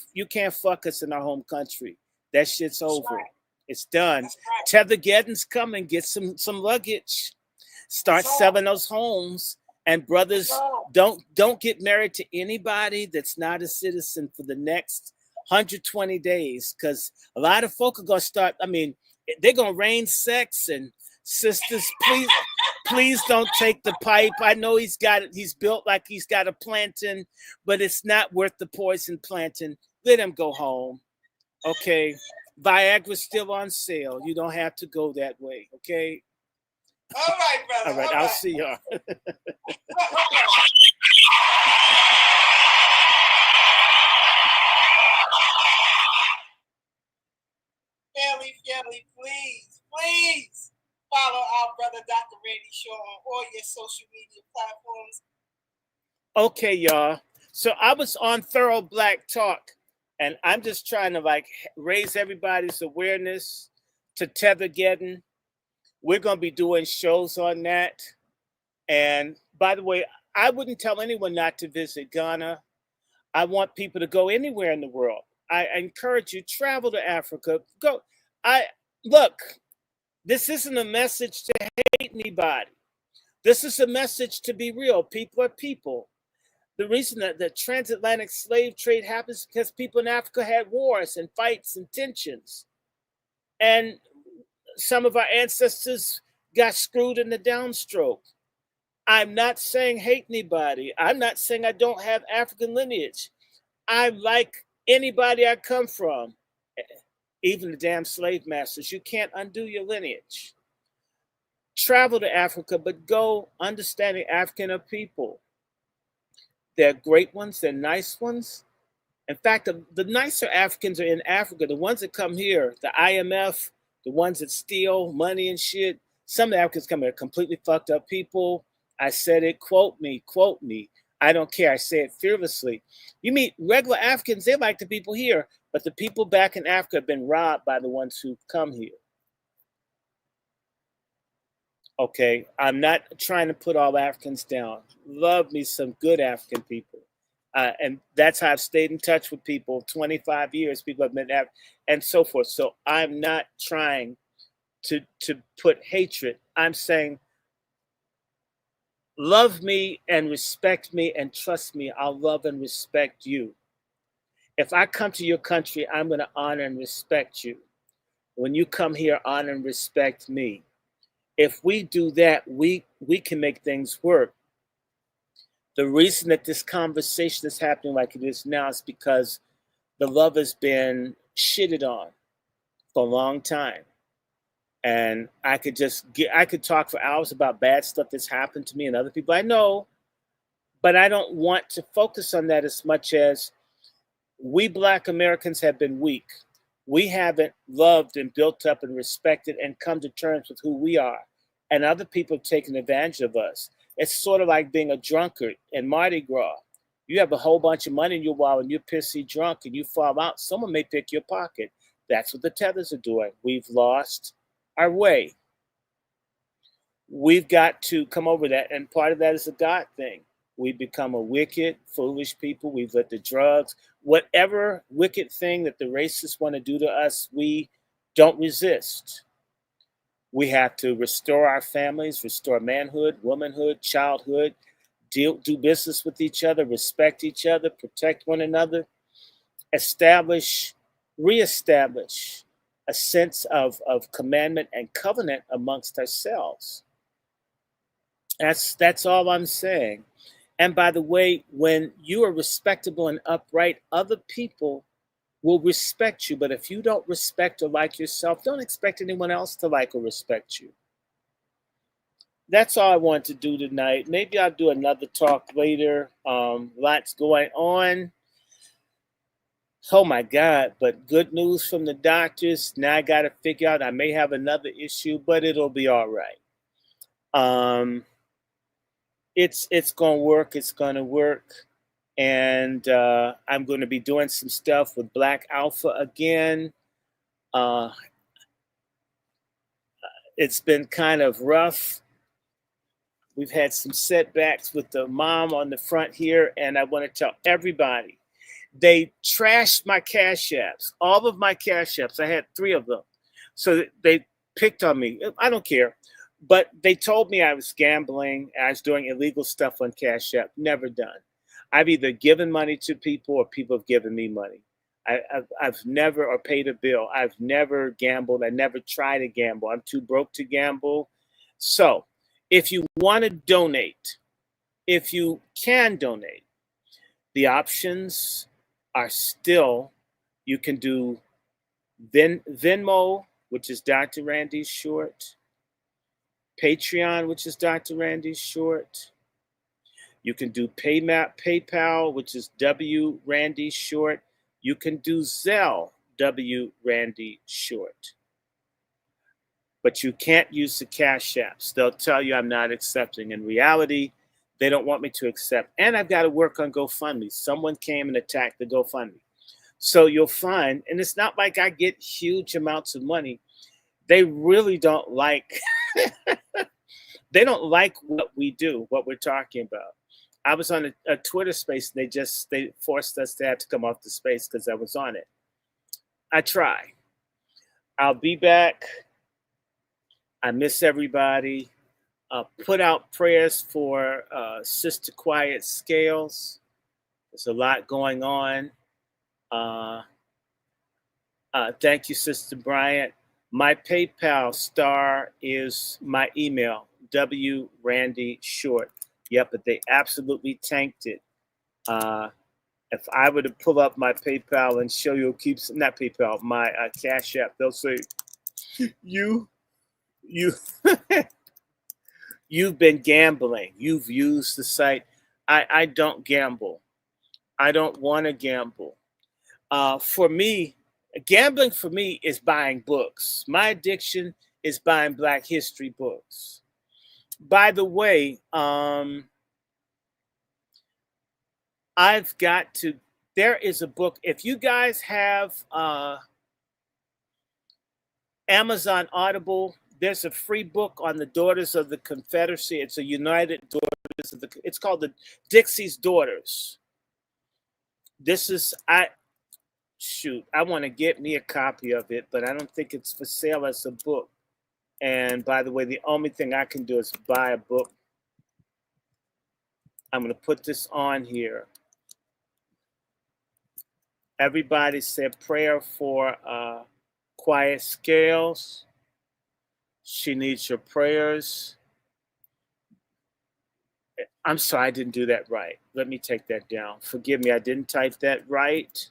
fuck us in our home country. That shit's over. Right. It's done. Right. Tethergeddon's coming. Get some luggage. Start selling those homes And brothers, don't get married to anybody that's not a citizen for the next 120 days, because a lot of folk are gonna start. I mean, they're gonna rain sex. And sisters, please don't take the pipe. I know he's built like he's got a plantain, but it's not worth the poison plantain. Let him go home. Okay. Viagra's still on sale. You don't have to go that way. Okay. All right, brother. All right. I'll see y'all. Family, please follow our brother Dr. Randy Shaw on all your social media platforms. Okay, y'all. So I was on Thorough Black Talk, and I'm just trying to raise everybody's awareness to Tethergeddon. We're going to be doing shows on that. And by the way, I wouldn't tell anyone not to visit Ghana. I want people to go anywhere in the world. I encourage you, travel to Africa. Go. Look, this isn't a message to hate anybody. This is a message to be real. People are people. The reason that the transatlantic slave trade happens is because people in Africa had wars and fights and tensions. And some of our ancestors got screwed in the downstroke. I'm not saying hate anybody. I'm not saying I don't have African lineage. I like anybody I come from, even the damn slave masters. You can't undo your lineage. Travel to Africa, but go understanding African people. They're great ones, they're nice ones. In fact, the nicer Africans are in Africa. The ones that come here, the IMF, the ones that steal money and shit. Some of the Africans come here completely fucked up people. I said it, quote me. I don't care. I say it fearlessly. You meet regular Africans, they like the people here, but the people back in Africa have been robbed by the ones who come here. Okay, I'm not trying to put all Africans down. Love me some good African people. And that's how I've stayed in touch with people, 25 years, people have been and so forth. So I'm not trying to put hatred. I'm saying, love me and respect me and trust me. I'll love and respect you. If I come to your country, I'm going to honor and respect you. When you come here, honor and respect me. If we do that, we can make things work. The reason that this conversation is happening like it is now is because the love has been shitted on for a long time. And I could talk for hours about bad stuff that's happened to me and other people I know, but I don't want to focus on that as much as we Black Americans have been weak. We haven't loved and built up and respected and come to terms with who we are. And other people have taken advantage of us. It's sort of like being a drunkard in Mardi Gras. You have a whole bunch of money in your wallet and you're pissy drunk and you fall out. Someone may pick your pocket. That's what the tethers are doing. We've lost our way. We've got to come over that. And part of that is a God thing. We've become a wicked, foolish people. We've let the drugs, whatever wicked thing that the racists want to do to us, we don't resist. We have to restore our families, restore manhood, womanhood, childhood, do business with each other, respect each other, protect one another, reestablish a sense of commandment and covenant amongst ourselves. That's all I'm saying. And by the way, when you are respectable and upright, other people will respect you. But if you don't respect or like yourself, don't expect anyone else to like or respect you. That's all I want to do tonight. Maybe I'll do another talk later. Lots going on. Oh my God, but good news from the doctors. Now I got to figure out, I may have another issue, but it'll be all right. It's going to work. It's going to work. And I'm going to be doing some stuff with Black Alpha again. It's been kind of rough. We've had some setbacks with the mom on the front here. And I want to tell everybody, they trashed my Cash Apps, all of my Cash Apps. I had 3 of them. So they picked on me. I don't care. But they told me I was gambling. I was doing illegal stuff on Cash App. Never done. I've either given money to people or people have given me money. I've never, or paid a bill. I've never gambled. I never try to gamble. I'm too broke to gamble. So if you want to donate, if you can donate, the options are still, you can do Venmo, which is Dr. Randy Short, Patreon, which is Dr. Randy Short. You can do PayPal, which is W Randy Short. You can do Zelle, W Randy Short. But you can't use the Cash Apps. They'll tell you I'm not accepting. In reality, they don't want me to accept. And I've got to work on GoFundMe. Someone came and attacked the GoFundMe. So you'll find, and it's not like I get huge amounts of money. They really don't like, they don't like what we do, what we're talking about. I was on a Twitter space. And they forced us to have to come off the space because I was on it. I try. I'll be back. I miss everybody. Put out prayers for Sister Quiet Scales. There's a lot going on. Thank you, Sister Bryant. My PayPal star is my email, W Randy Short. Yep, but they absolutely tanked it. If I were to pull up my PayPal and show you, not PayPal, my Cash App, they'll say, you, you've been gambling. You've used the site. I don't gamble. I don't want to gamble. For me, gambling for me is buying books. My addiction is buying Black history books. By the way, I've got to, there is a book. If you guys have Amazon Audible, there's a free book on the Daughters of the Confederacy. It's a United Daughters of the, it's called the Dixie's Daughters. This is, I want to get me a copy of it, but I don't think it's for sale as a book. And by the way, the only thing I can do is buy a book. I'm going to put this on here. Everybody said prayer for Quiet Scales. She needs your prayers. I'm sorry, I didn't do that right. Let me take that down. Forgive me, I didn't type that right.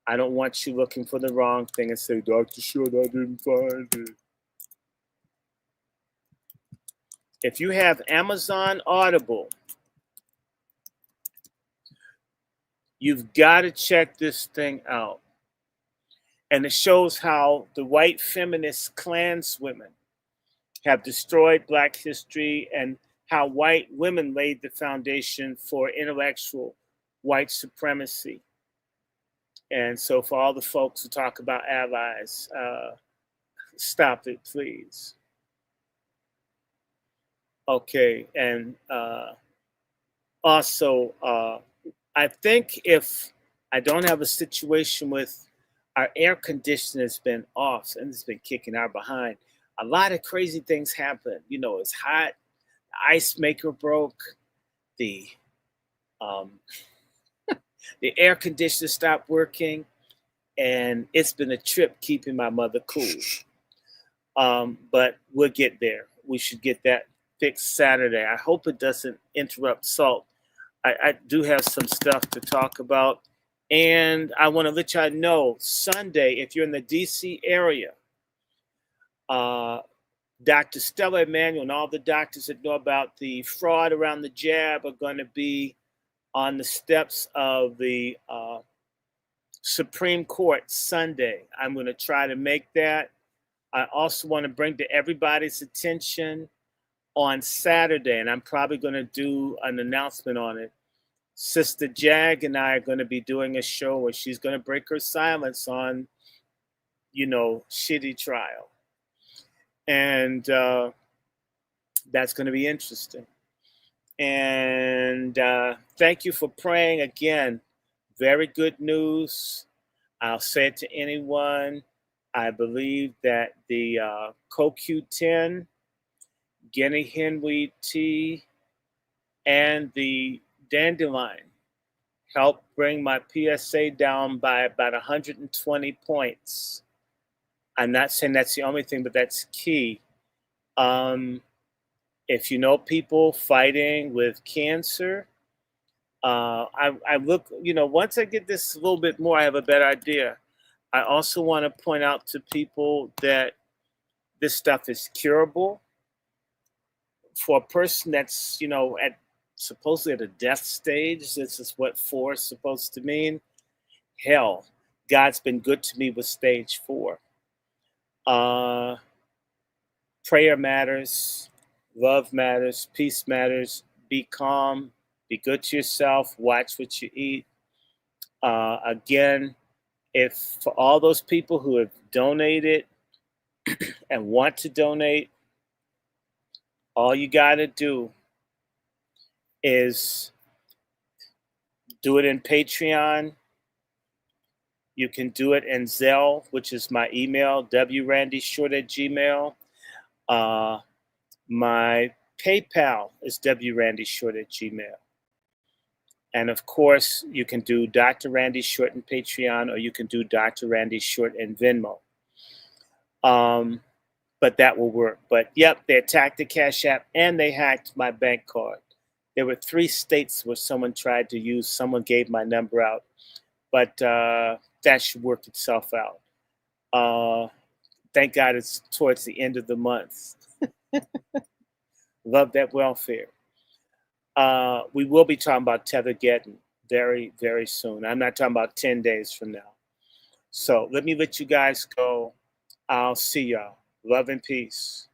I don't want you looking for the wrong thing and say, Dr. Short, I didn't find it. If you have Amazon Audible, you've got to check this thing out. And it shows how the white feminist Klanswomen have destroyed Black history and how white women laid the foundation for intellectual white supremacy. And so for all the folks who talk about allies, stop it, please. Okay, and also, I think if I don't have a situation with our air conditioner has been off and it's been kicking our behind, a lot of crazy things happen. You know, it's hot, the ice maker broke, the air conditioner stopped working, and it's been a trip keeping my mother cool. But we'll get there. We should get that fixed Saturday. I hope it doesn't interrupt Salt. I do have some stuff to talk about. And I want to let y'all know, Sunday, if you're in the D.C. area, Dr. Stella Emanuel and all the doctors that know about the fraud around the jab are going to be on the steps of the Supreme Court Sunday. I'm going to try to make that. I also want to bring to everybody's attention on Saturday, and I'm probably going to do an announcement on it. Sister Jag and I are going to be doing a show where she's going to break her silence on, you know, shitty trial. And that's going to be interesting. And thank you for praying again. Very good news. I'll say it to anyone. I believe that the CoQ10 guinea henweed tea, and the dandelion helped bring my PSA down by about 120 points. I'm not saying that's the only thing, but that's key. If you know people fighting with cancer, I look, once I get this a little bit more, I have a better idea. I also want to point out to people that this stuff is curable. For a person that's, at supposedly at a death stage, this is what 4 is supposed to mean. Hell, God's been good to me with stage 4. Prayer matters, love matters, peace matters. Be calm, be good to yourself, watch what you eat. Again, if for all those people who have donated and want to donate, all you got to do is do it in Patreon. You can do it in Zelle, which is my email, wrandyshort@gmail. My PayPal is wrandyshort@gmail. And of course, you can do Dr. Randy Short in Patreon, or you can do Dr. Randy Short in Venmo. But that will work. But yep, they attacked the Cash App and they hacked my bank card. There were 3 states where someone gave my number out. But that should work itself out. Thank God it's towards the end of the month. Love that welfare. We will be talking about Tethergeddon very, very soon. I'm not talking about 10 days from now. So let me let you guys go. I'll see y'all. Love and peace.